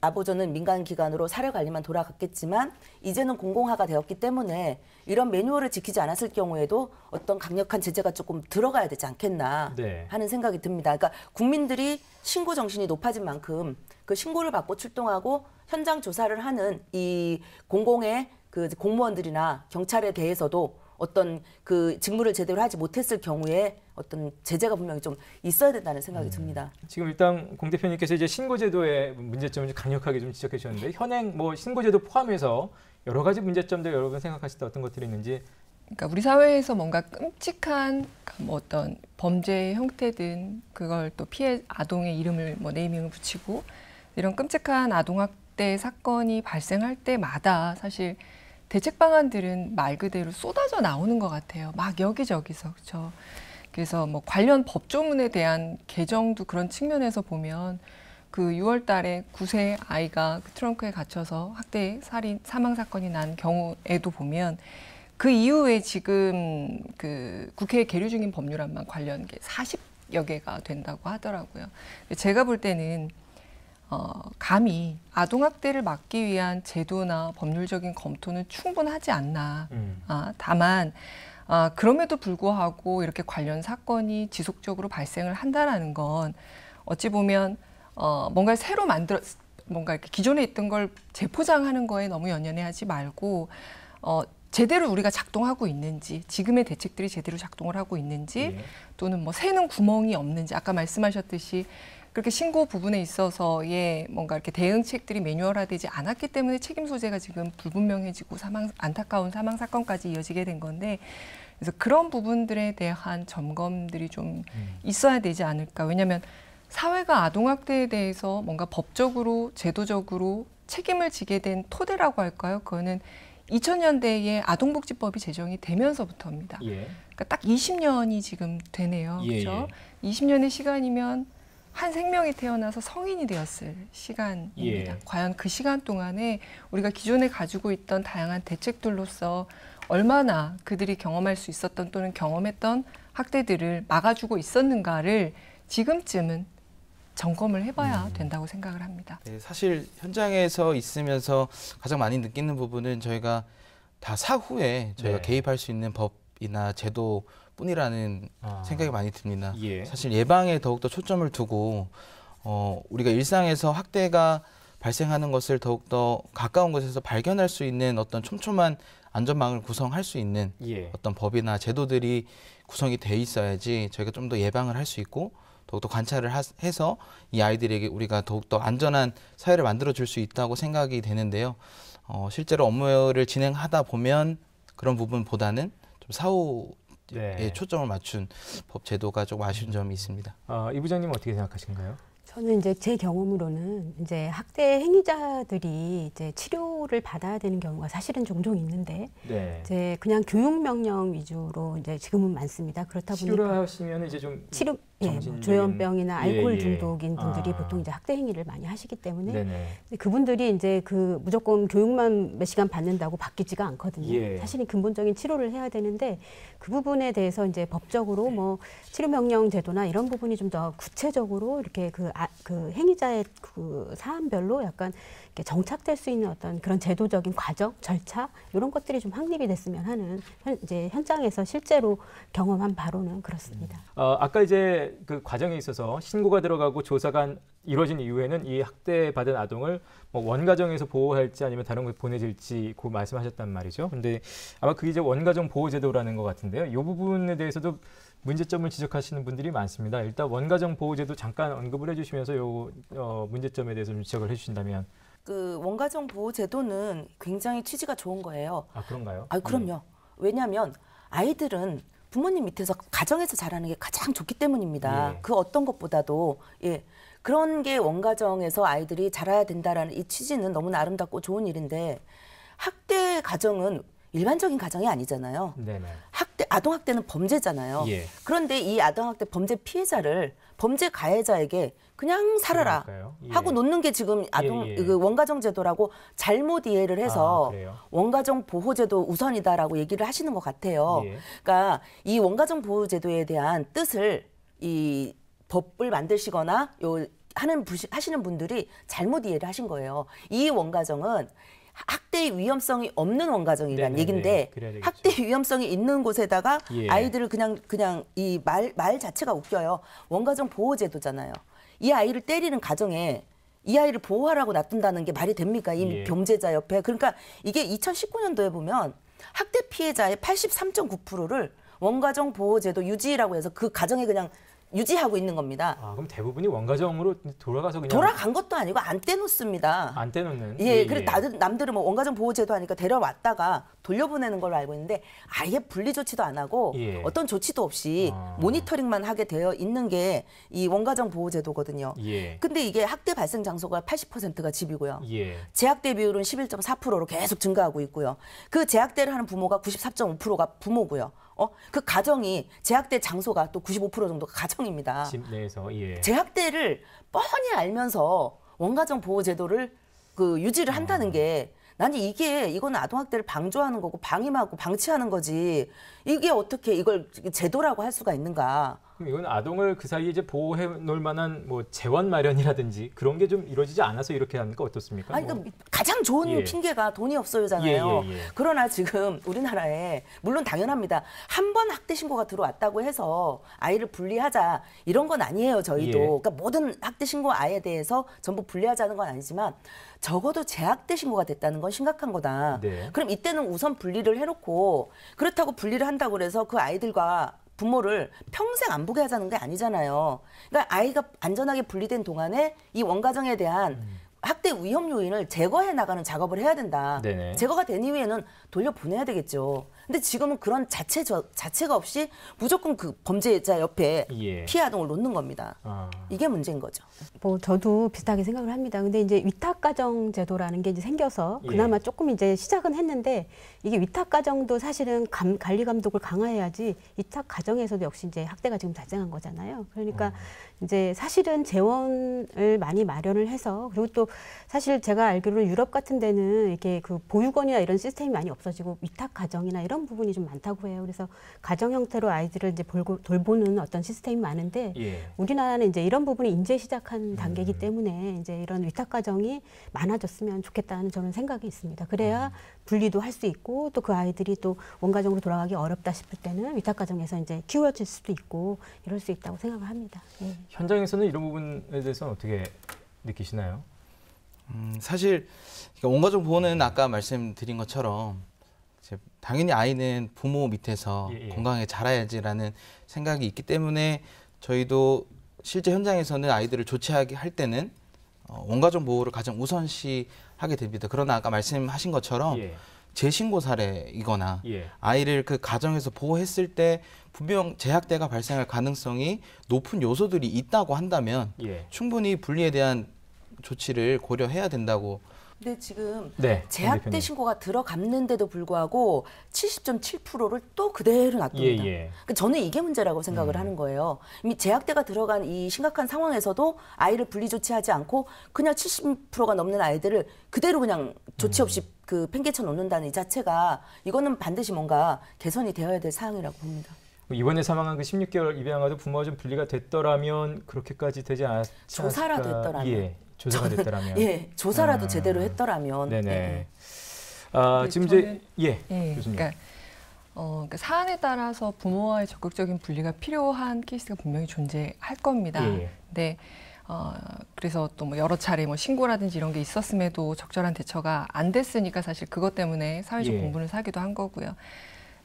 [SPEAKER 2] 아보전은 민간 기관으로 사례 관리만 돌아갔겠지만 이제는 공공화가 되었기 때문에 이런 매뉴얼을 지키지 않았을 경우에도 어떤 강력한 제재가 조금 들어가야 되지 않겠나
[SPEAKER 1] 네.
[SPEAKER 2] 하는 생각이 듭니다. 그러니까 국민들이 신고 정신이 높아진 만큼 그 신고를 받고 출동하고 현장 조사를 하는 이 공공의 그 공무원들이나 경찰에 대해서도 어떤 그 직무를 제대로 하지 못했을 경우에 어떤 제재가 분명히 좀 있어야 된다는 생각이 듭니다.
[SPEAKER 1] 지금 일단 공 대표님께서 이제 신고제도의 문제점을 좀 강력하게 좀 지적해 주셨는데 현행 신고제도 포함해서 여러 가지 문제점들 여러분 생각하실 때 어떤 것들이 있는지.
[SPEAKER 5] 그러니까 우리 사회에서 뭔가 끔찍한 어떤 범죄의 형태든 그걸 또 피해 아동의 이름을 네이밍을 붙이고 이런 끔찍한 아동학대 사건이 발생할 때마다 사실 대책 방안들은 말 그대로 쏟아져 나오는 것 같아요. 막 여기저기서 그렇죠. 그래서 관련 법조문에 대한 개정도 그런 측면에서 보면 그 6월 달에 9세 아이가 그 트렁크에 갇혀서 학대, 살인, 사망 사건이 난 경우에도 보면 그 이후에 지금 그 국회에 계류 중인 법률안만 관련 게 40여 개가 된다고 하더라고요. 제가 볼 때는 감히 아동학대를 막기 위한 제도나 법률적인 검토는 충분하지 않나. 다만 그럼에도 불구하고 이렇게 관련 사건이 지속적으로 발생을 한다라는 건 어찌 보면 뭔가 새로 뭔가 이렇게 기존에 있던 걸 재포장하는 거에 너무 연연해하지 말고 제대로 우리가 작동하고 있는지, 지금의 대책들이 제대로 작동을 하고 있는지, 또는 새는 구멍이 없는지, 아까 말씀하셨듯이 그렇게 신고 부분에 있어서의 뭔가 이렇게 대응책들이 매뉴얼화되지 않았기 때문에 책임 소재가 지금 불분명해지고 안타까운 사망 사건까지 이어지게 된 건데, 그래서 그런 부분들에 대한 점검들이 좀 있어야 되지 않을까. 왜냐하면 사회가 아동학대에 대해서 뭔가 법적으로, 제도적으로 책임을 지게 된 토대라고 할까요? 그거는 2000년대에 아동복지법이 제정이 되면서부터입니다.
[SPEAKER 1] 예.
[SPEAKER 5] 그러니까 딱 20년이 지금 되네요.
[SPEAKER 1] 예,
[SPEAKER 5] 그렇죠?
[SPEAKER 1] 예.
[SPEAKER 5] 20년의 시간이면 한 생명이 태어나서 성인이 되었을 시간입니다.
[SPEAKER 1] 예.
[SPEAKER 5] 과연 그 시간 동안에 우리가 기존에 가지고 있던 다양한 대책들로서 얼마나 그들이 경험할 수 있었던 또는 경험했던 학대들을 막아주고 있었는가를 지금쯤은 점검을 해봐야 된다고 생각을 합니다.
[SPEAKER 4] 네, 사실 현장에서 있으면서 가장 많이 느끼는 부분은 저희가 다 사후에 저희가
[SPEAKER 1] 네.
[SPEAKER 4] 개입할 수 있는 법이나 제도뿐이라는 생각이 많이 듭니다.
[SPEAKER 1] 예.
[SPEAKER 4] 사실 예방에 더욱더 초점을 두고 우리가 일상에서 학대가 발생하는 것을 더욱더 가까운 곳에서 발견할 수 있는 어떤 촘촘한 안전망을 구성할 수 있는
[SPEAKER 1] 예.
[SPEAKER 4] 어떤 법이나 제도들이 구성이 돼 있어야지 저희가 좀 더 예방을 할 수 있고 더욱더 관찰을 해서 이 아이들에게 우리가 더욱더 안전한 사회를 만들어줄 수 있다고 생각이 되는데요. 실제로 업무를 진행하다 보면 그런 부분보다는 좀 사후에
[SPEAKER 1] 네.
[SPEAKER 4] 초점을 맞춘 법 제도가 조금 아쉬운 점이 있습니다.
[SPEAKER 1] 이 부장님은 어떻게 생각하신가요?
[SPEAKER 3] 저는 이제 제 경험으로는 이제 학대 행위자들이 이제 치료를 받아야 되는 경우가 사실은 종종 있는데
[SPEAKER 1] 네.
[SPEAKER 3] 이제 그냥 교육 명령 위주로 이제 지금은 많습니다. 그렇다
[SPEAKER 1] 치료를
[SPEAKER 3] 보니까
[SPEAKER 1] 하시면 이제 좀
[SPEAKER 3] 치료 뭐
[SPEAKER 1] 정신적인-
[SPEAKER 3] 조현병이나 알코올
[SPEAKER 1] 예, 예.
[SPEAKER 3] 중독인 분들이
[SPEAKER 1] 아.
[SPEAKER 3] 보통 이제 학대 행위를 많이 하시기 때문에
[SPEAKER 1] 네네.
[SPEAKER 3] 근데 그분들이 이제 그 무조건 교육만 몇 시간 받는다고 바뀌지가 않거든요.
[SPEAKER 1] 예.
[SPEAKER 3] 사실은 근본적인 치료를 해야 되는데 그 부분에 대해서 이제 법적으로 뭐 치료 명령 제도나 이런 부분이 좀 더 구체적으로 이렇게 그 행위자의 그 사안별로 약간 이렇게 정착될 수 있는 어떤 그런 제도적인 과정, 절차 이런 것들이 좀 확립이 됐으면 하는 이제 현장에서 실제로 경험한 바로는 그렇습니다.
[SPEAKER 1] 아까 이제 그 과정에 있어서 신고가 들어가고 조사가 이루어진 이후에는 이 학대받은 아동을 뭐 원가정에서 보호할지 아니면 다른 곳에 보내질지 그 말씀하셨단 말이죠. 근데 아마 그게 이제 원가정 보호제도라는 것 같은데요. 이 부분에 대해서도 문제점을 지적하시는 분들이 많습니다. 일단 원가정 보호제도 잠깐 언급을 해주시면서 요 문제점에 대해서 좀 지적을 해주신다면.
[SPEAKER 2] 그 원가정 보호 제도는 굉장히 취지가 좋은 거예요.
[SPEAKER 1] 아 그런가요?
[SPEAKER 2] 그럼요. 왜냐하면 아이들은 부모님 밑에서 가정에서 자라는 게 가장 좋기 때문입니다.
[SPEAKER 1] 예.
[SPEAKER 2] 그 어떤 것보다도 그런 게 원가정에서 아이들이 자라야 된다라는 이 취지는 너무나 아름답고 좋은 일인데 학대 가정은 일반적인 가정이 아니잖아요.
[SPEAKER 1] 네네.
[SPEAKER 2] 아동 학대는 범죄잖아요.
[SPEAKER 1] 예.
[SPEAKER 2] 그런데 이 아동 학대 범죄 피해자를 범죄 가해자에게 그냥 살아라
[SPEAKER 1] 그러니까요. 예.
[SPEAKER 2] 하고 놓는 게 지금
[SPEAKER 1] 예.
[SPEAKER 2] 그 원가정 제도라고 잘못 이해를 해서
[SPEAKER 1] 그래요?
[SPEAKER 2] 원가정 보호 제도 우선이다라고 얘기를 하시는 것 같아요.
[SPEAKER 1] 예.
[SPEAKER 2] 그러니까 이 원가정 보호 제도에 대한 뜻을 이 법을 만드시거나 하시는 분들이 잘못 이해를 하신 거예요. 이 원가정은 학대의 위험성이 없는 원가정이라는
[SPEAKER 1] 네네네.
[SPEAKER 2] 얘긴데
[SPEAKER 1] 그래야 되겠죠.
[SPEAKER 2] 학대의 위험성이 있는 곳에다가
[SPEAKER 1] 예.
[SPEAKER 2] 아이들을 그냥 이 말 자체가 웃겨요. 원가정 보호 제도잖아요. 이 아이를 때리는 가정에 이 아이를 보호하라고 놔둔다는 게 말이 됩니까? 이
[SPEAKER 1] 예.
[SPEAKER 2] 범죄자 옆에. 그러니까 이게 2019년도에 보면 학대 피해자의 83.9%를 원가정 보호 제도 유지라고 해서 그 가정에 그냥 유지하고 있는 겁니다.
[SPEAKER 1] 그럼 대부분이 원가정으로 돌아가서 그냥
[SPEAKER 2] 돌아간 것도 아니고 안 떼놓습니다.
[SPEAKER 1] 안 떼놓는.
[SPEAKER 2] 그래 남들은 뭐 원가정 보호 제도 하니까 데려왔다가 돌려보내는 걸로 알고 있는데 아예 분리 조치도 안 하고
[SPEAKER 1] 예.
[SPEAKER 2] 어떤 조치도 없이 모니터링만 하게 되어 있는 게 이 원가정 보호 제도거든요.
[SPEAKER 1] 예.
[SPEAKER 2] 근데 이게 학대 발생 장소가 80%가 집이고요.
[SPEAKER 1] 예.
[SPEAKER 2] 재학대 비율은 11.4%로 계속 증가하고 있고요. 그 재학대를 하는 부모가 94.5%가 부모고요. 그 가정이 재학대 장소가 또 95% 정도가 가정입니다.
[SPEAKER 1] 집 내에서 예.
[SPEAKER 2] 재학대를 뻔히 알면서 원가정 보호 제도를 유지를 한다는 게 나는 이거는 아동학대를 방조하는 거고 방임하고 방치하는 거지. 이게 어떻게 이걸 제도라고 할 수가 있는가?
[SPEAKER 1] 그럼 이건 아동을 그 사이에 이제 보호해 놓을 만한 뭐 재원 마련이라든지 그런 게 좀 이루어지지 않아서 이렇게 합니까? 어떻습니까?
[SPEAKER 2] 그러니까 가장 좋은
[SPEAKER 1] 예.
[SPEAKER 2] 핑계가 돈이 없어요잖아요.
[SPEAKER 1] 예.
[SPEAKER 2] 그러나 지금 우리나라에 물론 당연합니다. 한 번 학대 신고가 들어왔다고 해서 아이를 분리하자 이런 건 아니에요. 저희도.
[SPEAKER 1] 예.
[SPEAKER 2] 그러니까 모든 학대 신고 아이에 대해서 전부 분리하자는 건 아니지만 적어도 재학대 신고가 됐다는 건 심각한 거다.
[SPEAKER 1] 네.
[SPEAKER 2] 그럼 이때는 우선 분리를 해놓고 그렇다고 분리를 한다고 그래서 그 아이들과 부모를 평생 안 보게 하자는 게 아니잖아요. 그러니까 아이가 안전하게 분리된 동안에 이 원가정에 대한 학대 위험 요인을 제거해 나가는 작업을 해야 된다.
[SPEAKER 1] 네네.
[SPEAKER 2] 제거가 된 이후에는 돌려보내야 되겠죠. 근데 지금은 그런 자체가 없이 무조건 그 범죄자 옆에
[SPEAKER 1] 예.
[SPEAKER 2] 피해 아동을 놓는 겁니다. 이게 문제인 거죠.
[SPEAKER 3] 뭐 저도 비슷하게 생각을 합니다. 근데 이제 위탁가정 제도라는 게 이제 생겨서
[SPEAKER 1] 예.
[SPEAKER 3] 그나마 조금 이제 시작은 했는데 이게 위탁가정도 사실은 관리 감독을 강화해야지 위탁가정에서도 역시 이제 학대가 지금 발생한 거잖아요. 그러니까 이제 사실은 재원을 많이 마련을 해서 그리고 또 사실 제가 알기로는 유럽 같은 데는 이렇게 그 보육원이나 이런 시스템이 많이 없어지고 위탁가정이나 이런 부분이 좀 많다고 해요. 그래서 가정 형태로 아이들을 이제 돌보는 어떤 시스템이 많은데
[SPEAKER 1] 예.
[SPEAKER 3] 우리나라는 이제 이런 부분이 이제 시작한 단계이기 때문에 이제 이런 위탁 가정이 많아졌으면 좋겠다는 저는 생각이 있습니다. 그래야 분리도 할 수 있고 또 그 아이들이 또 원가정으로 돌아가기 어렵다 싶을 때는 위탁 가정에서 이제 키워질 수도 있고 이럴 수 있다고 생각을 합니다. 예.
[SPEAKER 1] 현장에서는 이런 부분에 대해서는 어떻게 느끼시나요?
[SPEAKER 4] 사실 원가정 보호는 아까 말씀드린 것처럼 이제 당연히 아이는 부모 밑에서
[SPEAKER 1] 예, 예.
[SPEAKER 4] 건강하게 자라야지라는 생각이 있기 때문에 저희도 실제 현장에서는 아이들을 조치하게 할 때는 원가정 보호를 가장 우선시 하게 됩니다. 그러나 아까 말씀하신 것처럼
[SPEAKER 1] 예.
[SPEAKER 4] 재신고 사례이거나
[SPEAKER 1] 예.
[SPEAKER 4] 아이를 그 가정에서 보호했을 때 분명 재학대가 발생할 가능성이 높은 요소들이 있다고 한다면
[SPEAKER 1] 예.
[SPEAKER 4] 충분히 분리에 대한 조치를 고려해야 된다고.
[SPEAKER 2] 근데 지금
[SPEAKER 1] 네.
[SPEAKER 2] 재학대
[SPEAKER 1] 대표님.
[SPEAKER 2] 신고가 들어갔는데도 불구하고 70.7%를 또 그대로 놔둡니다.
[SPEAKER 1] 예, 예.
[SPEAKER 2] 그러니까 저는 이게 문제라고 생각을 하는 거예요. 이미 재학대가 들어간 이 심각한 상황에서도 아이를 분리 조치하지 않고 그냥 70%가 넘는 아이들을 그대로 그냥 조치 없이 그 팽개쳐 놓는다는 이 자체가 이거는 반드시 뭔가 개선이 되어야 될 사항이라고 봅니다.
[SPEAKER 1] 이번에 사망한 그 16개월 입양아도 부모가 좀 분리가 됐더라면 그렇게까지 되지 않았을까?
[SPEAKER 2] 조사라도 했더라면.
[SPEAKER 1] 예, 조사가 됐더라면.
[SPEAKER 2] 예, 조사라도 제대로 했더라면.
[SPEAKER 1] 네네.
[SPEAKER 2] 예.
[SPEAKER 1] 아,
[SPEAKER 5] 네,
[SPEAKER 1] 지금
[SPEAKER 5] 저는-
[SPEAKER 1] 이제 예, 교수님.
[SPEAKER 5] 그러니까 사안에 따라서 부모와의 적극적인 분리가 필요한 케이스가 분명히 존재할 겁니다.
[SPEAKER 1] 예, 예.
[SPEAKER 5] 근데 그래서 또 뭐 여러 차례 뭐 신고라든지 이런 게 있었음에도 적절한 대처가 안 됐으니까 사실 그것 때문에 사회적
[SPEAKER 1] 예.
[SPEAKER 5] 공분을 사기도 한 거고요.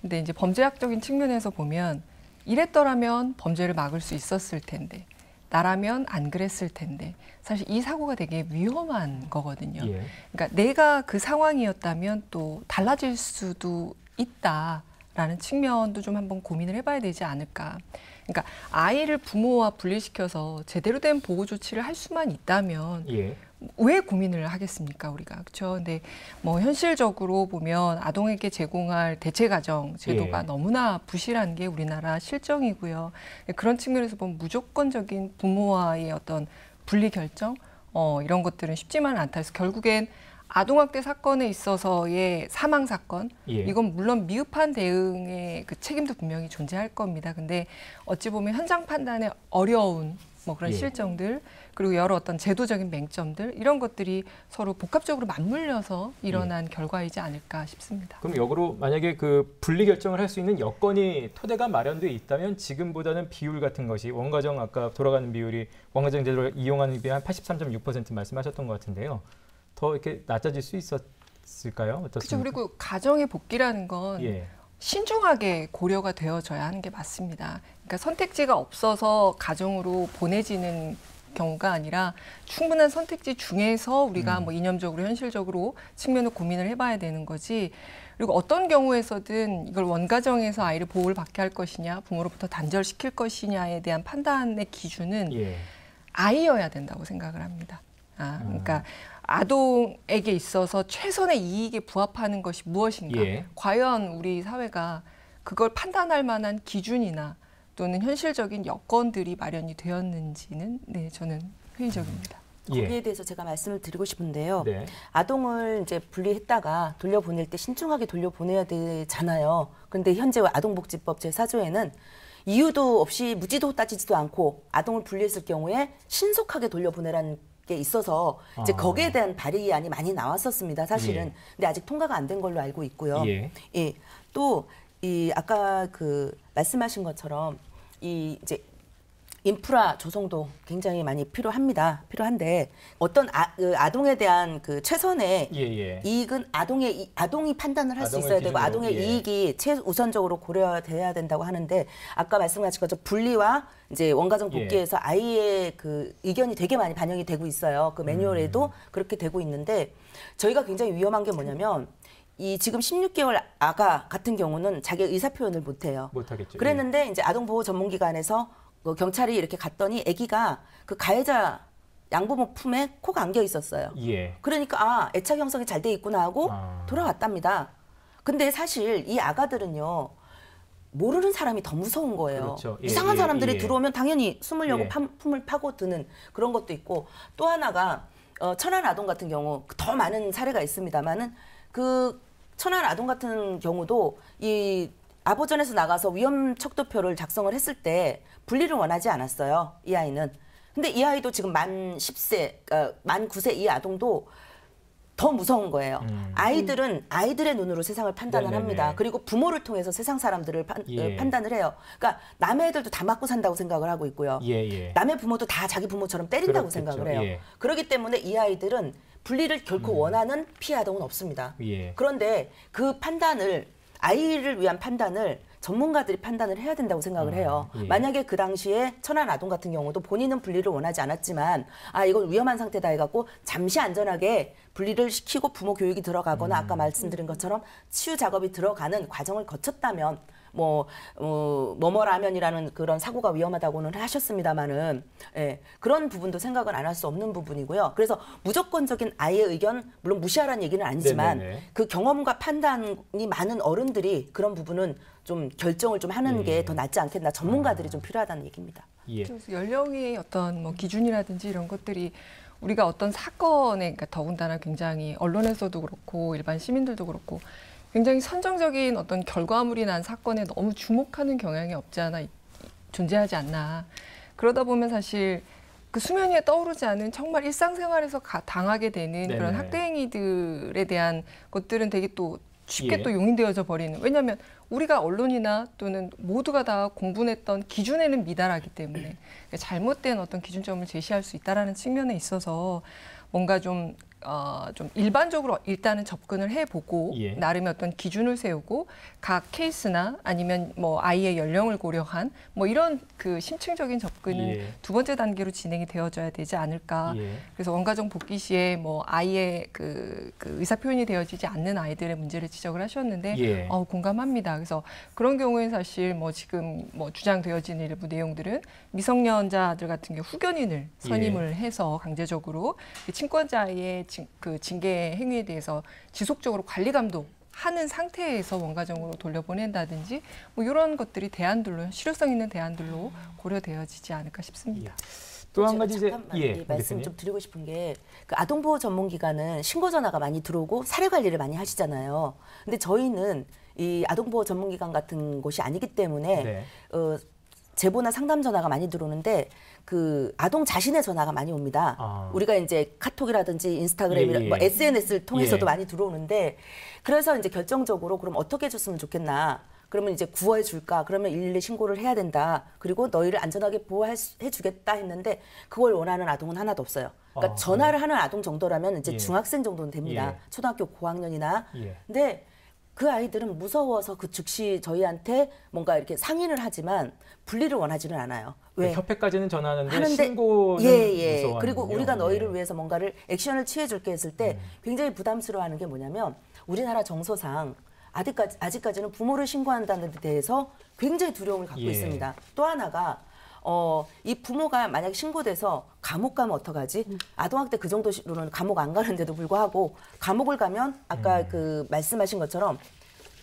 [SPEAKER 5] 근데 이제 범죄학적인 측면에서 보면 이랬더라면 범죄를 막을 수 있었을 텐데 나라면 안 그랬을 텐데 사실 이 사고가 되게 위험한 거거든요.
[SPEAKER 1] 예.
[SPEAKER 5] 그러니까 내가 그 상황이었다면 또 달라질 수도 있다라는 측면도 좀 한번 고민을 해봐야 되지 않을까. 그러니까 아이를 부모와 분리시켜서 제대로 된 보호 조치를 할 수만 있다면
[SPEAKER 1] 예.
[SPEAKER 5] 왜 고민을 하겠습니까, 우리가. 그렇죠? 근데 뭐 현실적으로 보면 아동에게 제공할 대체 가정 제도가
[SPEAKER 1] 예.
[SPEAKER 5] 너무나 부실한 게 우리나라 실정이고요. 그런 측면에서 보면 무조건적인 부모와의 어떤 분리 결정 이런 것들은 쉽지만은 않다. 그래서 결국엔 아동학대 사건에 있어서의 사망 사건,
[SPEAKER 1] 예.
[SPEAKER 5] 이건 물론 미흡한 대응의 그 책임도 분명히 존재할 겁니다. 근데 어찌 보면 현장 판단에 어려운 뭐 그런
[SPEAKER 1] 예.
[SPEAKER 5] 실정들, 그리고 여러 어떤 제도적인 맹점들, 이런 것들이 서로 복합적으로 맞물려서 일어난 결과이지 않을까 싶습니다.
[SPEAKER 1] 그럼 역으로 만약에 그 분리 결정을 할 수 있는 여건이 토대가 마련돼 있다면 지금보다는 비율 같은 것이 원가정 아까 돌아가는 비율이 원가정 제도를 이용하는 비율 한 83.6% 말씀하셨던 것 같은데요. 더 이렇게 낮아질 수 있었을까요?
[SPEAKER 5] 그렇죠.
[SPEAKER 1] 어떻습니까?
[SPEAKER 5] 그리고 가정의 복귀라는 건
[SPEAKER 1] 예.
[SPEAKER 5] 신중하게 고려가 되어져야 하는 게 맞습니다. 그러니까 선택지가 없어서 가정으로 보내지는 경우가 아니라 충분한 선택지 중에서 우리가 뭐 이념적으로 현실적으로 측면을 고민을 해봐야 되는 거지. 그리고 어떤 경우에서든 이걸 원가정에서 아이를 보호를 받게 할 것이냐, 부모로부터 단절시킬 것이냐에 대한 판단의 기준은
[SPEAKER 1] 예.
[SPEAKER 5] 아이여야 된다고 생각을 합니다. 그러니까 아동에게 있어서 최선의 이익에 부합하는 것이 무엇인가?
[SPEAKER 1] 예.
[SPEAKER 5] 과연 우리 사회가 그걸 판단할 만한 기준이나 또는 현실적인 여건들이 마련이 되었는지는 네, 저는 회의적입니다.
[SPEAKER 2] 거기에
[SPEAKER 1] 예.
[SPEAKER 2] 대해서 제가 말씀을 드리고 싶은데요.
[SPEAKER 1] 네.
[SPEAKER 2] 아동을 이제 분리했다가 돌려보낼 때 신중하게 돌려보내야 되잖아요. 그런데 현재 아동복지법 제4조에는 이유도 없이 묻지도 따지지도 않고 아동을 분리했을 경우에 신속하게 돌려보내라는 게 있어서 이제 거기에 대한 발의안이 많이 나왔었습니다. 사실은.
[SPEAKER 1] 예.
[SPEAKER 2] 근데 아직 통과가 안 된 걸로 알고 있고요.
[SPEAKER 1] 예.
[SPEAKER 2] 예. 또 이 아까 그 말씀하신 것처럼 이 이제 인프라 조성도 굉장히 많이 필요한데 어떤 아동에 대한 그 최선의
[SPEAKER 1] 예.
[SPEAKER 2] 이익은 아동이 판단을 할 수
[SPEAKER 1] 아동을
[SPEAKER 2] 있어야 되고
[SPEAKER 1] 기준으로,
[SPEAKER 2] 아동의
[SPEAKER 1] 예.
[SPEAKER 2] 이익이 최우선적으로 고려돼야 된다고 하는데 아까 말씀하신 것처럼 분리와 이제 원가정 복귀에서 아이의 그 의견이 되게 많이 반영이 되고 있어요. 그 매뉴얼에도 그렇게 되고 있는데 저희가 굉장히 위험한 게 뭐냐면 이 지금 16개월 아가 같은 경우는 자기 의사 표현을 못 해요.
[SPEAKER 1] 못하겠죠.
[SPEAKER 2] 그랬는데 이제 아동보호 전문기관에서 경찰이 이렇게 갔더니 아기가 그 가해자 양부모 품에 코가 안겨 있었어요.
[SPEAKER 1] 예.
[SPEAKER 2] 그러니까 애착 형성이 잘 돼 있구나 하고
[SPEAKER 1] 아.
[SPEAKER 2] 돌아왔답니다. 근데 사실 이 아가들은요. 모르는 사람이 더 무서운 거예요.
[SPEAKER 1] 그렇죠. 예,
[SPEAKER 2] 이상한
[SPEAKER 1] 예,
[SPEAKER 2] 사람들이
[SPEAKER 1] 예.
[SPEAKER 2] 들어오면 당연히 숨으려고
[SPEAKER 1] 예.
[SPEAKER 2] 품을 파고드는 그런 것도 있고 또 하나가 천안 아동 같은 경우 더 많은 사례가 있습니다만은 그 천안 아동 같은 경우도 이 아보전에서 나가서 위험 척도표를 작성을 했을 때 분리를 원하지 않았어요. 이 아이는. 근데 이 아이도 지금 만 10세, 만 9세 이 아동도 더 무서운 거예요. 아이들은 아이들의 눈으로 세상을 판단을
[SPEAKER 1] 네네네.
[SPEAKER 2] 합니다. 그리고 부모를 통해서 세상 사람들을
[SPEAKER 1] 예.
[SPEAKER 2] 판단을 해요. 그러니까 남의 애들도 다 맞고 산다고 생각을 하고 있고요.
[SPEAKER 1] 예.
[SPEAKER 2] 남의 부모도 다 자기 부모처럼 때린다고
[SPEAKER 1] 그렇겠죠.
[SPEAKER 2] 생각을 해요.
[SPEAKER 1] 예.
[SPEAKER 2] 그렇기 때문에 이 아이들은 분리를 결코 원하는 피해 아동은 없습니다.
[SPEAKER 1] 예.
[SPEAKER 2] 그런데 그 판단을 아이를 위한 판단을 전문가들이 판단을 해야 된다고 생각을 해요.
[SPEAKER 1] 예.
[SPEAKER 2] 만약에 그 당시에 천안 아동 같은 경우도 본인은 분리를 원하지 않았지만 이건 위험한 상태다 해갖고 잠시 안전하게 분리를 시키고 부모 교육이 들어가거나 아까 말씀드린 것처럼 치유 작업이 들어가는 과정을 거쳤다면 뭐뭐라면이라는 그런 사고가 위험하다고는 하셨습니다마는 그런 부분도 생각은 안 할 수 없는 부분이고요. 그래서 무조건적인 아이의 의견 물론 무시하라는 얘기는 아니지만
[SPEAKER 1] 네네네.
[SPEAKER 2] 그 경험과 판단이 많은 어른들이 그런 부분은 좀 결정을 좀 하는 게 더 낫지 않겠나 전문가들이 좀 필요하다는 얘기입니다.
[SPEAKER 1] 예.
[SPEAKER 5] 그래서 연령의 어떤 뭐 기준이라든지 이런 것들이 우리가 어떤 사건에 그러니까 더군다나 굉장히 언론에서도 그렇고 일반 시민들도 그렇고 굉장히 선정적인 어떤 결과물이 난 사건에 너무 주목하는 경향이 없지 않아 존재하지 않나. 그러다 보면 사실 그 수면 위에 떠오르지 않은 정말 일상생활에서 당하게 되는
[SPEAKER 1] 네네.
[SPEAKER 5] 그런 학대 행위들에 대한 것들은 되게 또 쉽게
[SPEAKER 1] 예.
[SPEAKER 5] 또 용인되어져 버리는. 왜냐하면 우리가 언론이나 또는 모두가 다 공분했던 기준에는 미달하기 때문에 잘못된 어떤 기준점을 제시할 수 있다라는 측면에 있어서 뭔가 좀 일반적으로 일단은 접근을 해보고
[SPEAKER 1] 예.
[SPEAKER 5] 나름의 어떤 기준을 세우고 각 케이스나 아니면 뭐 아이의 연령을 고려한 뭐 이런 그 심층적인 접근은
[SPEAKER 1] 예.
[SPEAKER 5] 두 번째 단계로 진행이 되어져야 되지 않을까.
[SPEAKER 1] 예.
[SPEAKER 5] 그래서 원가정 복귀 시에 뭐 아이의 그 의사 표현이 되어지지 않는 아이들의 문제를 지적을 하셨는데
[SPEAKER 1] 예.
[SPEAKER 5] 공감합니다. 그래서 그런 경우에 사실 뭐 지금 뭐 주장되어지는 일부 내용들은 미성년자들 같은 경우 후견인을 선임을 해서 강제적으로 친권자의 그 징계 행위에 대해서 지속적으로 관리 감독하는 상태에서 원가정으로 돌려보낸다든지 뭐 이런 것들이 대안들로 실효성 있는 대안들로 고려되어지지 않을까 싶습니다.
[SPEAKER 1] 또 한 가지 이제
[SPEAKER 2] 잠깐만
[SPEAKER 1] 예,
[SPEAKER 2] 말씀 좀 드리고 싶은 게 그 아동보호 전문기관은 신고 전화가 많이 들어오고 사례 관리를 많이 하시잖아요. 근데 저희는 이 아동보호 전문기관 같은 곳이 아니기 때문에
[SPEAKER 1] 네.
[SPEAKER 2] 제보나 상담 전화가 많이 들어오는데 그 아동 자신의 전화가 많이 옵니다. 우리가 이제 카톡이라든지 인스타그램이나 뭐 SNS를 통해서도 많이 들어오는데 그래서 이제 결정적으로 그럼 어떻게 해줬으면 좋겠나. 그러면 이제 구호해 줄까? 그러면 112 신고를 해야 된다. 그리고 너희를 안전하게 보호해 주겠다 했는데 그걸 원하는 아동은 하나도 없어요. 그러니까 전화를 하는 아동 정도라면 이제 중학생 정도는 됩니다. 초등학교 고학년이나. 근데 그 아이들은 무서워서 그 즉시 저희한테 뭔가 이렇게 상의를 하지만 분리를 원하지는 않아요. 왜?
[SPEAKER 1] 협회까지는 전화하는데
[SPEAKER 2] 하는데
[SPEAKER 1] 신고는 무서워하는군요.
[SPEAKER 2] 그리고 우리가 너희를 위해서 뭔가를 액션을 취해줄게 했을 때 굉장히 부담스러워하는 게 뭐냐면 우리나라 정서상 아직까지는 부모를 신고한다는 데 대해서 굉장히 두려움을 갖고 있습니다. 또 하나가 이 부모가 만약에 신고돼서 감옥 가면 어떡하지? 아동학대 그 정도로는 감옥 안 가는데도 불구하고 감옥을 가면 아까 그 말씀하신 것처럼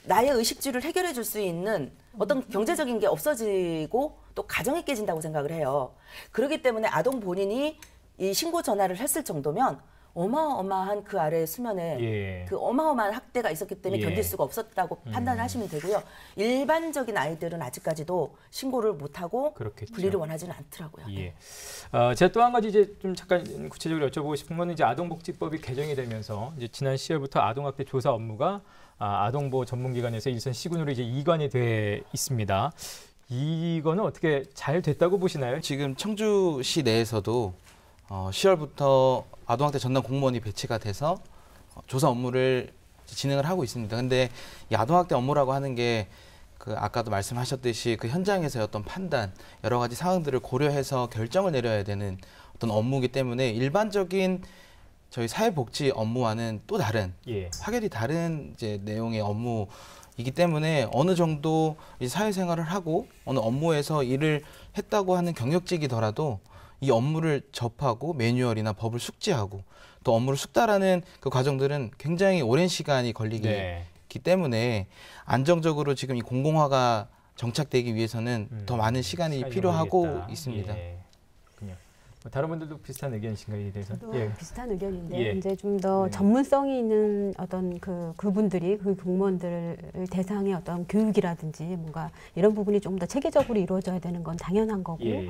[SPEAKER 2] 나의 의식주를 해결해 줄 수 있는 어떤 경제적인 게 없어지고 또 가정이 깨진다고 생각을 해요. 그렇기 때문에 아동 본인이 이 신고 전화를 했을 정도면 어마어마한 그 아래 수면에 그 어마어마한 학대가 있었기 때문에 견딜 수가 없었다고 판단을 하시면 되고요. 일반적인 아이들은 아직까지도 신고를 못하고 분리를 원하지는 않더라고요.
[SPEAKER 1] 제가 또 한 가지 이제 좀 잠깐 구체적으로 여쭤보고 싶은 거는 이제 아동복지법이 개정이 되면서 이제 지난 10월부터 아동학대 조사 업무가 아동보호 전문기관에서 일선 시군으로 이제 이관이 돼 있습니다. 이거는 어떻게 잘 됐다고 보시나요?
[SPEAKER 4] 지금 청주시 내에서도 10월부터 아동학대 전담 공무원이 배치가 돼서 조사 업무를 진행을 하고 있습니다. 근데 이 아동학대 업무라고 하는 게 그 아까도 말씀하셨듯이 그 현장에서의 어떤 판단, 여러 가지 상황들을 고려해서 결정을 내려야 되는 어떤 업무이기 때문에 일반적인 저희 사회복지 업무와는 또 다른
[SPEAKER 1] 예.
[SPEAKER 4] 확연히 다른 이제 내용의 업무이기 때문에 어느 정도 이 사회생활을 하고 어느 업무에서 일을 했다고 하는 경력직이더라도 이 업무를 접하고 매뉴얼이나 법을 숙지하고 또 업무를 숙달하는 그 과정들은 굉장히 오랜 시간이 걸리기
[SPEAKER 1] 네.
[SPEAKER 4] 때문에 안정적으로 지금 이 공공화가 정착되기 위해서는 더 많은 시간이 필요하고
[SPEAKER 1] 걸리겠다.
[SPEAKER 4] 있습니다.
[SPEAKER 1] 예. 그렇군요. 뭐 다른 분들도 비슷한 의견이신가요, 이에 대해서?
[SPEAKER 3] 저도 비슷한 의견인데
[SPEAKER 1] 예.
[SPEAKER 3] 이제 좀 더
[SPEAKER 1] 네.
[SPEAKER 3] 전문성이 있는 어떤 그분들이 그 공무원들 대상의 어떤 교육이라든지 뭔가 이런 부분이 좀 더 체계적으로 이루어져야 되는 건 당연한 거고
[SPEAKER 1] 예.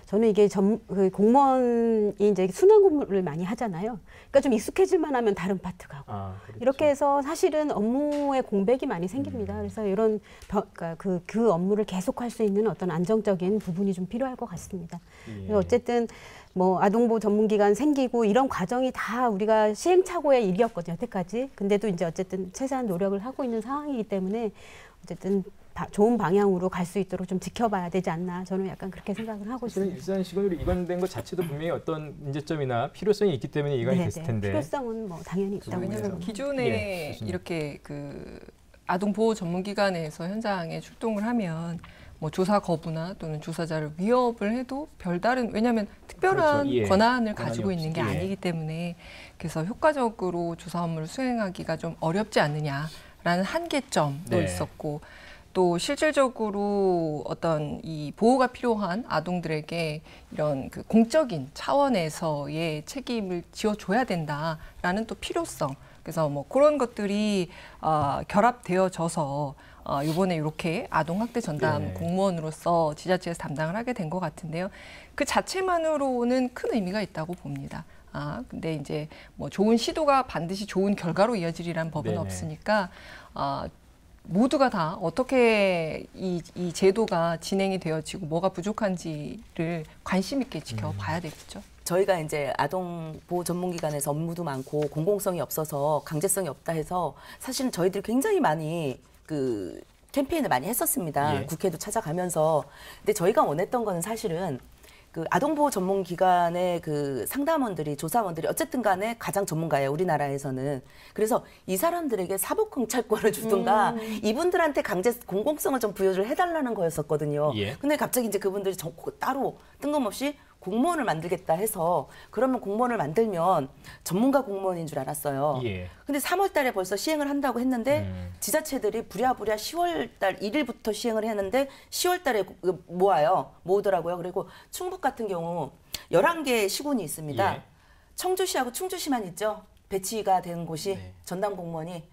[SPEAKER 3] 저는 이게 그 공무원이 이제 순환 근무를 많이 하잖아요. 그러니까 좀 익숙해질만 하면 다른 파트 가고
[SPEAKER 1] 아, 그렇죠.
[SPEAKER 3] 이렇게 해서 사실은 업무에 공백이 많이 생깁니다. 그래서 이런 그러니까 그 업무를 계속할 수 있는 어떤 안정적인 부분이 좀 필요할 것 같습니다.
[SPEAKER 1] 예.
[SPEAKER 3] 그래서 어쨌든 뭐 아동보호 전문기관 생기고 이런 과정이 다 우리가 시행착오의 일이었거든요, 여태까지. 근데도 이제 어쨌든 최대한 노력을 하고 있는 상황이기 때문에 어쨌든 좋은 방향으로 갈 수 있도록 좀 지켜봐야 되지 않나 저는 약간 그렇게 생각을 하고
[SPEAKER 1] 사실은
[SPEAKER 3] 있습니다.
[SPEAKER 1] 일산시군으로 이관된 것 자체도 분명히 어떤 문제점이나 필요성이 있기 때문에 이관이
[SPEAKER 3] 네,
[SPEAKER 1] 됐을
[SPEAKER 3] 네.
[SPEAKER 1] 텐데.
[SPEAKER 3] 필요성은 뭐 당연히 있다고
[SPEAKER 1] 왜냐면
[SPEAKER 3] 생각합니다.
[SPEAKER 5] 왜냐하면 기존에
[SPEAKER 1] 예, 좋습니다.
[SPEAKER 5] 이렇게 그 아동 보호 전문기관에서 현장에 출동을 하면 뭐 조사 거부나 또는 조사자를 위협을 해도 별다른 왜냐하면 특별한
[SPEAKER 1] 그렇죠. 예.
[SPEAKER 5] 권한을
[SPEAKER 1] 권한이
[SPEAKER 5] 가지고 있는 게
[SPEAKER 1] 없이, 예.
[SPEAKER 5] 아니기 때문에 그래서 효과적으로 조사 업무를 수행하기가 좀 어렵지 않느냐라는 한계점도
[SPEAKER 1] 네.
[SPEAKER 5] 있었고 또 실질적으로 어떤 이 보호가 필요한 아동들에게 이런 그 공적인 차원에서의 책임을 지어줘야 된다라는 또 필요성. 그래서 뭐 그런 것들이 결합되어져서 이번에 이렇게 아동학대 전담
[SPEAKER 1] 네.
[SPEAKER 5] 공무원으로서 지자체에서 담당을 하게 된 것 같은데요. 그 자체만으로는 큰 의미가 있다고 봅니다. 근데 이제 뭐 좋은 시도가 반드시 좋은 결과로 이어지리라는 법은
[SPEAKER 1] 네네.
[SPEAKER 5] 없으니까 모두가 다 어떻게 이 제도가 진행이 되어지고 뭐가 부족한지를 관심 있게 지켜봐야 되겠죠.
[SPEAKER 2] 저희가 이제 아동보호 전문기관에서 업무도 많고 공공성이 없어서 강제성이 없다 해서 사실은 저희들이 굉장히 많이 그 캠페인을 많이 했었습니다.
[SPEAKER 1] 예.
[SPEAKER 2] 국회도 찾아가면서. 근데 저희가 원했던 거는 사실은 그 아동보호 전문기관의 그 상담원들이 조사원들이 어쨌든 간에 가장 전문가예요, 우리나라에서는. 그래서 이 사람들에게 사법경찰권을 주든가 이분들한테 강제 공공성을 좀 부여를 해달라는 거였었거든요.
[SPEAKER 1] 예.
[SPEAKER 2] 근데 갑자기 이제 그분들이 따로 뜬금없이 공무원을 만들겠다 해서 그러면 공무원을 만들면 전문가 공무원인 줄 알았어요.
[SPEAKER 1] 예.
[SPEAKER 2] 근데 3월 달에 벌써 시행을 한다고 했는데 지자체들이 부랴부랴 10월 달 1일부터 시행을 했는데 10월 달에 모으더라고요. 그리고 충북 같은 경우 11개 시군이 있습니다.
[SPEAKER 1] 예.
[SPEAKER 2] 청주시하고 충주시만 있죠. 배치가 된 곳이
[SPEAKER 4] 네.
[SPEAKER 2] 전담 공무원이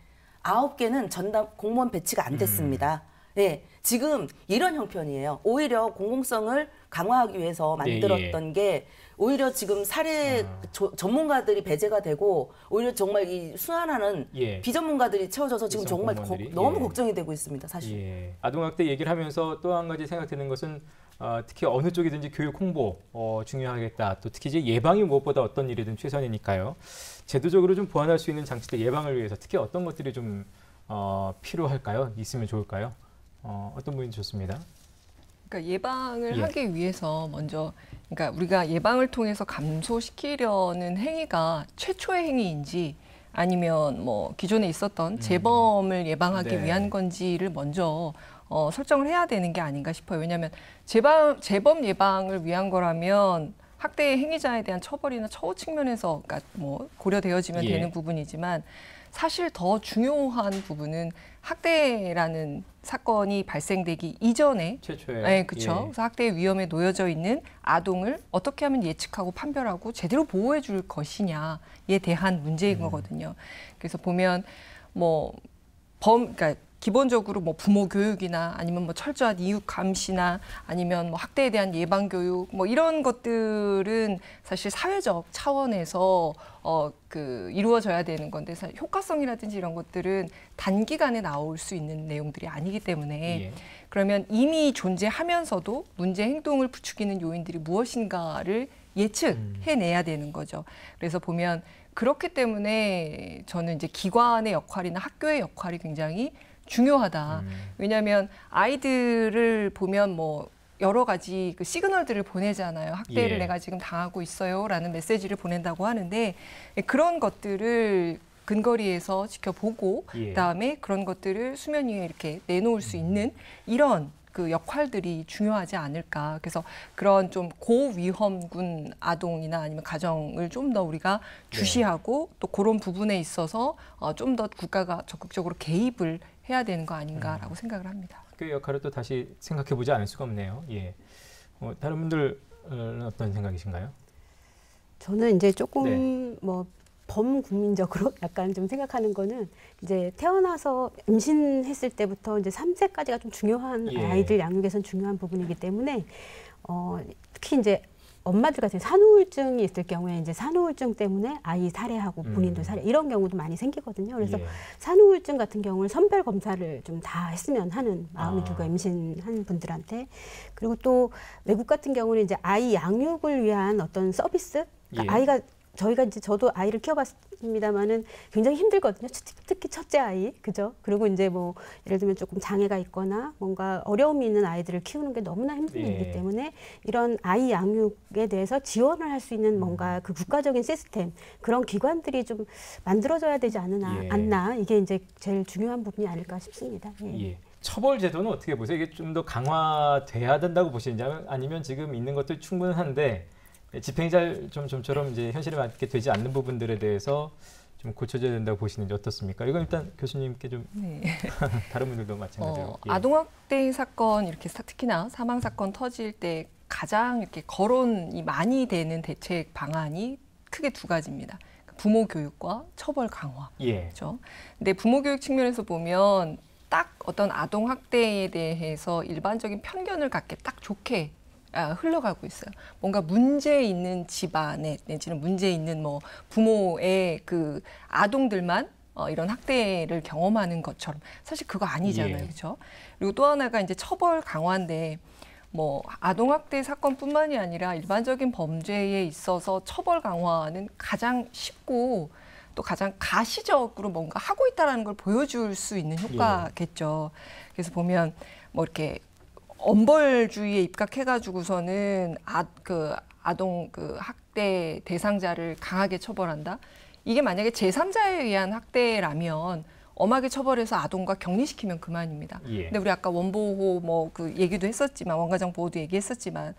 [SPEAKER 2] 9개는 전담 공무원 배치가 안 됐습니다. 네, 지금 이런 형편이에요. 오히려 공공성을 강화하기 위해서 만들었던 게 오히려 지금 사례 전문가들이 배제가 되고 오히려 정말 이 순환하는
[SPEAKER 1] 예.
[SPEAKER 2] 비전문가들이 채워져서 지금
[SPEAKER 1] 일선
[SPEAKER 2] 정말
[SPEAKER 1] 공무원들이.
[SPEAKER 2] 너무
[SPEAKER 1] 예.
[SPEAKER 2] 걱정이 되고 있습니다. 사실.
[SPEAKER 1] 예. 아동학대 얘기를 하면서 또 한 가지 생각되는 것은 특히 어느 쪽이든지 교육 홍보 중요하겠다. 또 특히 이제 예방이 무엇보다 어떤 일이든 최선이니까요. 제도적으로 좀 보완할 수 있는 장치들 예방을 위해서 특히 어떤 것들이 좀 필요할까요? 있으면 좋을까요? 어떤 분이 좋습니다.
[SPEAKER 5] 그러니까 예방을
[SPEAKER 1] 예.
[SPEAKER 5] 하기 위해서 먼저 그러니까 우리가 예방을 통해서 감소시키려는 행위가 최초의 행위인지 아니면 뭐 기존에 있었던 재범을 예방하기
[SPEAKER 1] 네.
[SPEAKER 5] 위한 건지를 먼저 설정을 해야 되는 게 아닌가 싶어요. 왜냐하면 재범 예방을 위한 거라면 학대 행위자에 대한 처벌이나 처우 측면에서 그러니까 뭐 고려되어지면
[SPEAKER 1] 예.
[SPEAKER 5] 되는 부분이지만 사실 더 중요한 부분은 학대라는 사건이 발생되기 이전에
[SPEAKER 1] 최초에.
[SPEAKER 5] 네, 그렇죠.
[SPEAKER 1] 예.
[SPEAKER 5] 그래서 학대의 위험에 놓여져 있는 아동을 어떻게 하면 예측하고 판별하고 제대로 보호해 줄 것이냐에 대한 문제인 거거든요. 그래서 보면 그러니까 기본적으로 뭐 부모 교육이나 아니면 뭐 철저한 이웃 감시나 아니면 뭐 학대에 대한 예방 교육 뭐 이런 것들은 사실 사회적 차원에서 이루어져야 되는 건데 사실 효과성이라든지 이런 것들은 단기간에 나올 수 있는 내용들이 아니기 때문에
[SPEAKER 1] 예.
[SPEAKER 5] 그러면 이미 존재하면서도 문제 행동을 부추기는 요인들이 무엇인가를 예측해내야 되는 거죠. 그래서 보면 그렇기 때문에 저는 이제 기관의 역할이나 학교의 역할이 굉장히 중요하다. 왜냐하면 아이들을 보면 뭐 여러 가지 그 시그널들을 보내잖아요. 학대를
[SPEAKER 1] 예.
[SPEAKER 5] 내가 지금 당하고 있어요라는 메시지를 보낸다고 하는데 그런 것들을 근거리에서 지켜보고
[SPEAKER 1] 예.
[SPEAKER 5] 그다음에 그런 것들을 수면 위에 이렇게 내놓을 수 있는 이런 그 역할들이 중요하지 않을까. 그래서 그런 좀 고위험군 아동이나 아니면 가정을 좀 더 우리가 주시하고 또 그런 부분에 있어서 좀 더 국가가 적극적으로 개입을 해야 되는 거 아닌가라고 생각을 합니다.
[SPEAKER 1] 그 역할을 또 다시 생각해 보지 않을 수가 없네요. 예. 다른 분들은 어떤 생각이신가요?
[SPEAKER 3] 저는 이제 조금
[SPEAKER 1] 네.
[SPEAKER 3] 뭐 범국민적으로 약간 좀 생각하는 거는 이제 태어나서 임신했을 때부터 이제 3세까지가 좀 중요한
[SPEAKER 1] 예.
[SPEAKER 3] 아이들 양육에선 중요한 부분이기 때문에 특히 이제 엄마들 같은 산후우울증이 있을 경우에 이제 산후우울증 때문에 아이 살해하고 본인도 살해 이런 경우도 많이 생기거든요. 그래서
[SPEAKER 1] 예.
[SPEAKER 3] 산후우울증 같은 경우는 선별 검사를 좀 다 했으면 하는 마음이 들고
[SPEAKER 1] 아.
[SPEAKER 3] 임신한 분들한테. 그리고 또 외국 같은 경우는 이제 아이 양육을 위한 어떤 서비스, 그러니까
[SPEAKER 1] 예.
[SPEAKER 3] 아이가 저희가 이제 저도 아이를 키워봤습니다만은 굉장히 힘들거든요. 특히 첫째 아이, 그죠? 그리고 이제 뭐 예를 들면 조금 장애가 있거나 뭔가 어려움이 있는 아이들을 키우는 게 너무나 힘든
[SPEAKER 1] 예.
[SPEAKER 3] 일이기 때문에 이런 아이 양육에 대해서 지원을 할 수 있는 뭔가 그 국가적인 시스템 그런 기관들이 좀 만들어져야 되지
[SPEAKER 1] 예.
[SPEAKER 3] 않나 이게 이제 제일 중요한 부분이 아닐까 싶습니다. 예.
[SPEAKER 1] 예. 처벌 제도는 어떻게 보세요? 이게 좀 더 강화돼야 된다고 보시는지 아니면 지금 있는 것도 충분한데 집행이 좀처럼 이제 현실에 맞게 되지 않는 부분들에 대해서 좀 고쳐져야 된다고 보시는지 어떻습니까? 이건 일단 교수님께 좀
[SPEAKER 5] 네.
[SPEAKER 1] 다른 분들도 마찬가지로. 예.
[SPEAKER 5] 아동학대 사건 이렇게 특히나 사망 사건 터질 때 가장 이렇게 거론이 많이 되는 대책 방안이 크게 두 가지입니다. 부모 교육과 처벌 강화.
[SPEAKER 1] 예.
[SPEAKER 5] 그렇죠. 근데 부모 교육 측면에서 보면 딱 어떤 아동 학대에 대해서 일반적인 편견을 갖게 딱 좋게 흘러가고 있어요. 뭔가 문제 있는 집안에 내지는 문제 있는 뭐 부모의 그 아동들만 이런 학대를 경험하는 것처럼 사실 그거 아니잖아요,
[SPEAKER 1] 예.
[SPEAKER 5] 그렇죠? 그리고 또 하나가 이제 처벌 강화인데 뭐 아동 학대 사건뿐만이 아니라 일반적인 범죄에 있어서 처벌 강화는 가장 쉽고 또 가장 가시적으로 뭔가 하고 있다라는 걸 보여줄 수 있는 효과겠죠. 그래서 보면 뭐 이렇게 엄벌주의에 입각해가지고서는 아동 그 학대 대상자를 강하게 처벌한다. 이게 만약에 제3자에 의한 학대라면 엄하게 처벌해서 아동과 격리시키면 그만입니다.
[SPEAKER 1] 예.
[SPEAKER 5] 근데 우리 아까 원보호 뭐 그 얘기도 했었지만 원가정 보호도 얘기했었지만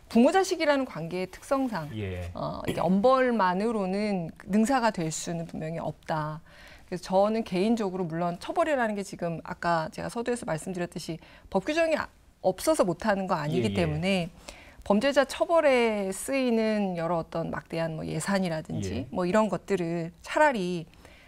[SPEAKER 5] 부모 자식이라는 관계의 특성상
[SPEAKER 1] 예.
[SPEAKER 5] 이게 엄벌만으로는 능사가 될 수는 분명히 없다. 그래서 저는 개인적으로 물론 처벌이라는 게 지금 아까 제가 서두에서 말씀드렸듯이 법 규정이 없어서 못하는 거 아니기
[SPEAKER 1] 예, 예.
[SPEAKER 5] 때문에 범죄자 처벌에 쓰이는 여러 어떤 막대한 뭐 예산이라든지
[SPEAKER 1] 예.
[SPEAKER 5] 뭐 이런 것들을 차라리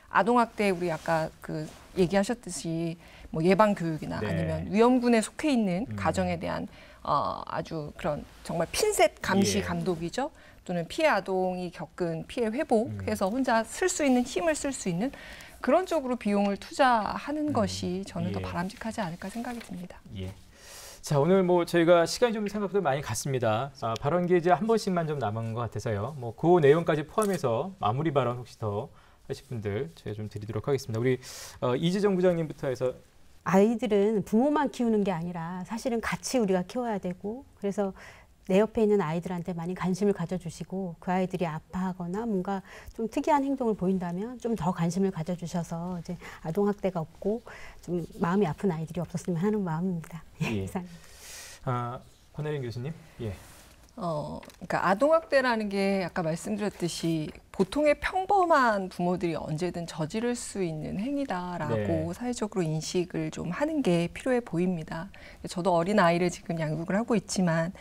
[SPEAKER 5] 아동학대 우리 아까 그 얘기하셨듯이 뭐 예방 교육이나
[SPEAKER 1] 네.
[SPEAKER 5] 아니면 위험군에 속해 있는 가정에 대한 아주 그런 정말 핀셋 감시
[SPEAKER 1] 예.
[SPEAKER 5] 감독이죠. 또는 피해 아동이 겪은 피해 회복해서 혼자 쓸 수 있는 힘을 쓸 수 있는 그런 쪽으로 비용을 투자하는 것이 저는 더
[SPEAKER 1] 예.
[SPEAKER 5] 바람직하지 않을까 생각이 듭니다.
[SPEAKER 1] 예. 자, 오늘 뭐 저희가 시간이 좀 생각보다 많이 갔습니다. 발언기에 이제 한 번씩만 좀 남은 것 같아서요. 뭐 그 내용까지 포함해서 마무리 발언 혹시 더 하실 분들 제가 좀 드리도록 하겠습니다. 우리 이지정 부장님부터 해서
[SPEAKER 3] 아이들은 부모만 키우는 게 아니라 사실은 같이 우리가 키워야 되고 그래서 내 옆에 있는 아이들한테 많이 관심을 가져주시고 그 아이들이 아파하거나 뭔가 좀 특이한 행동을 보인다면 좀 더 관심을 가져주셔서 이제 아동학대가 없고 좀 마음이 아픈 아이들이 없었으면 하는 마음입니다.
[SPEAKER 1] 예.
[SPEAKER 3] 이상.
[SPEAKER 1] 권혜린 교수님. 예.
[SPEAKER 5] 그러니까 아동학대라는 게 아까 말씀드렸듯이 보통의 평범한 부모들이 언제든 저지를 수 있는 행위다라고
[SPEAKER 1] 네.
[SPEAKER 5] 사회적으로 인식을 좀 하는 게 필요해 보입니다. 저도 어린 아이를 지금 양육을 하고 있지만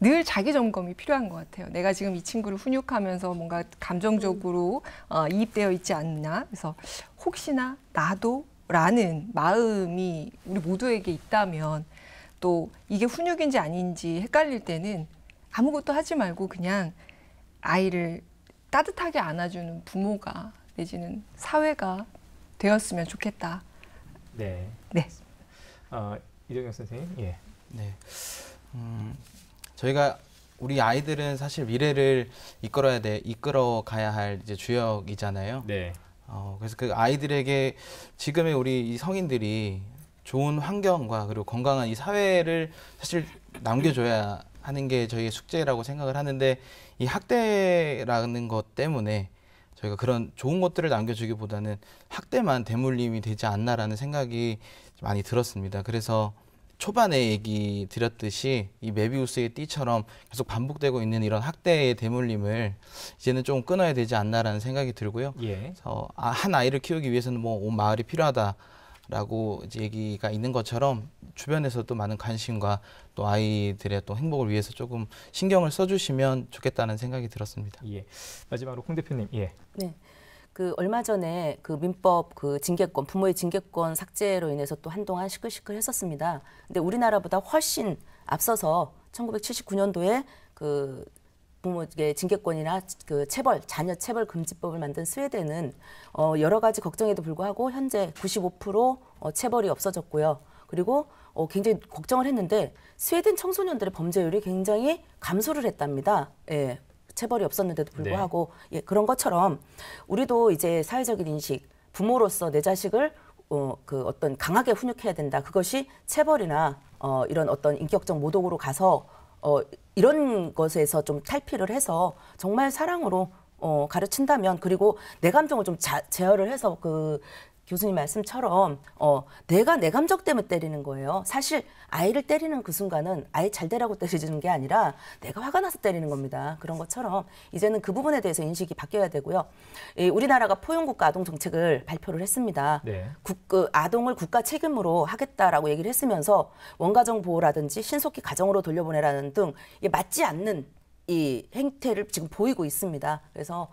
[SPEAKER 5] 늘 자기 점검이 필요한 것 같아요. 내가 지금 이 친구를 훈육하면서 뭔가 감정적으로 이입되어 있지 않나. 그래서 혹시나 나도라는 마음이 우리 모두에게 있다면 또 이게 훈육인지 아닌지 헷갈릴 때는 아무것도 하지 말고 그냥 아이를 따뜻하게 안아주는 부모가 내지는 사회가 되었으면 좋겠다.
[SPEAKER 1] 네.
[SPEAKER 5] 네.
[SPEAKER 1] 이정현 선생님. 예.
[SPEAKER 4] 네. 저희가 우리 아이들은 사실 미래를 이끌어 가야 할 이제 주역이잖아요.
[SPEAKER 1] 네.
[SPEAKER 4] 그래서 그 아이들에게 지금의 우리 이 성인들이 좋은 환경과 그리고 건강한 이 사회를 사실 남겨줘야 하는 게 저희의 숙제라고 생각을 하는데 이 학대라는 것 때문에 저희가 그런 좋은 것들을 남겨주기보다는 학대만 대물림이 되지 않나라는 생각이 많이 들었습니다. 그래서 초반에 얘기 드렸듯이 이 메비우스의 띠처럼 계속 반복되고 있는 이런 학대의 대물림을 이제는 좀 끊어야 되지 않나라는 생각이 들고요.
[SPEAKER 1] 예.
[SPEAKER 4] 그래서 한 아이를 키우기 위해서는 뭐 온 마을이 필요하다라고 이제 얘기가 있는 것처럼 주변에서도 많은 관심과 또 아이들의 또 행복을 위해서 조금 신경을 써주시면 좋겠다는 생각이 들었습니다.
[SPEAKER 1] 예. 마지막으로 홍 대표님. 예.
[SPEAKER 2] 네. 그 얼마 전에 그 민법 그 징계권, 부모의 징계권 삭제로 인해서 또 한동안 시끌시끌했었습니다. 근데 우리나라보다 훨씬 앞서서 1979년도에 그 부모의 징계권이나 그 체벌, 자녀 체벌 금지법을 만든 스웨덴은 여러 가지 걱정에도 불구하고 현재 95% 체벌이 없어졌고요. 그리고 굉장히 걱정을 했는데 스웨덴 청소년들의 범죄율이 굉장히 감소를 했답니다. 예. 체벌이 없었는데도 불구하고 예, 그런 것처럼 우리도 이제 사회적인 인식, 부모로서 내 자식을 그 어떤 강하게 훈육해야 된다. 그것이 체벌이나 이런 어떤 인격적 모독으로 가서 이런 것에서 좀 탈피를 해서 정말 사랑으로 가르친다면 그리고 내 감정을 좀 제어를 해서 그 교수님 말씀처럼 내가 내 감정 때문에 때리는 거예요. 사실 아이를 때리는 그 순간은 아이 잘 되라고 때리는 게 아니라 내가 화가 나서 때리는 겁니다. 그런 것처럼 이제는 그 부분에 대해서 인식이 바뀌어야 되고요. 우리나라가 포용국가 아동 정책을 발표를 했습니다.
[SPEAKER 1] 네.
[SPEAKER 2] 아동을 국가 책임으로 하겠다라고 얘기를 했으면서 원가정 보호라든지 신속히 가정으로 돌려보내라는 등 맞지 않는 이 행태를 지금 보이고 있습니다. 그래서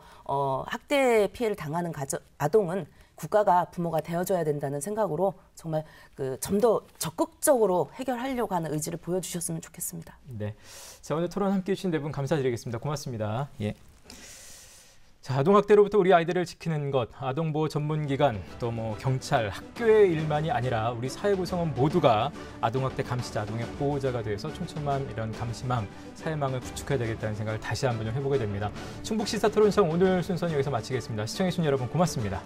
[SPEAKER 2] 학대 피해를 당하는 아동은 국가가 부모가 되어줘야 된다는 생각으로 정말 그 좀 더 적극적으로 해결하려고 하는 의지를 보여주셨으면 좋겠습니다.
[SPEAKER 1] 네. 자, 오늘 토론 함께해 주신 네 분 감사드리겠습니다. 고맙습니다. 예. 자, 아동학대로부터 우리 아이들을 지키는 것, 아동보호 전문기관, 또 뭐 경찰, 학교의 일만이 아니라 우리 사회 구성원 모두가 아동학대 감시자, 아동의 보호자가 돼서 촘촘한 이런 감시망, 사회망을 구축해야 되겠다는 생각을 다시 한번 좀 해보게 됩니다. 충북 시사토론상 오늘 순서는 여기서 마치겠습니다. 시청해주신 여러분 고맙습니다.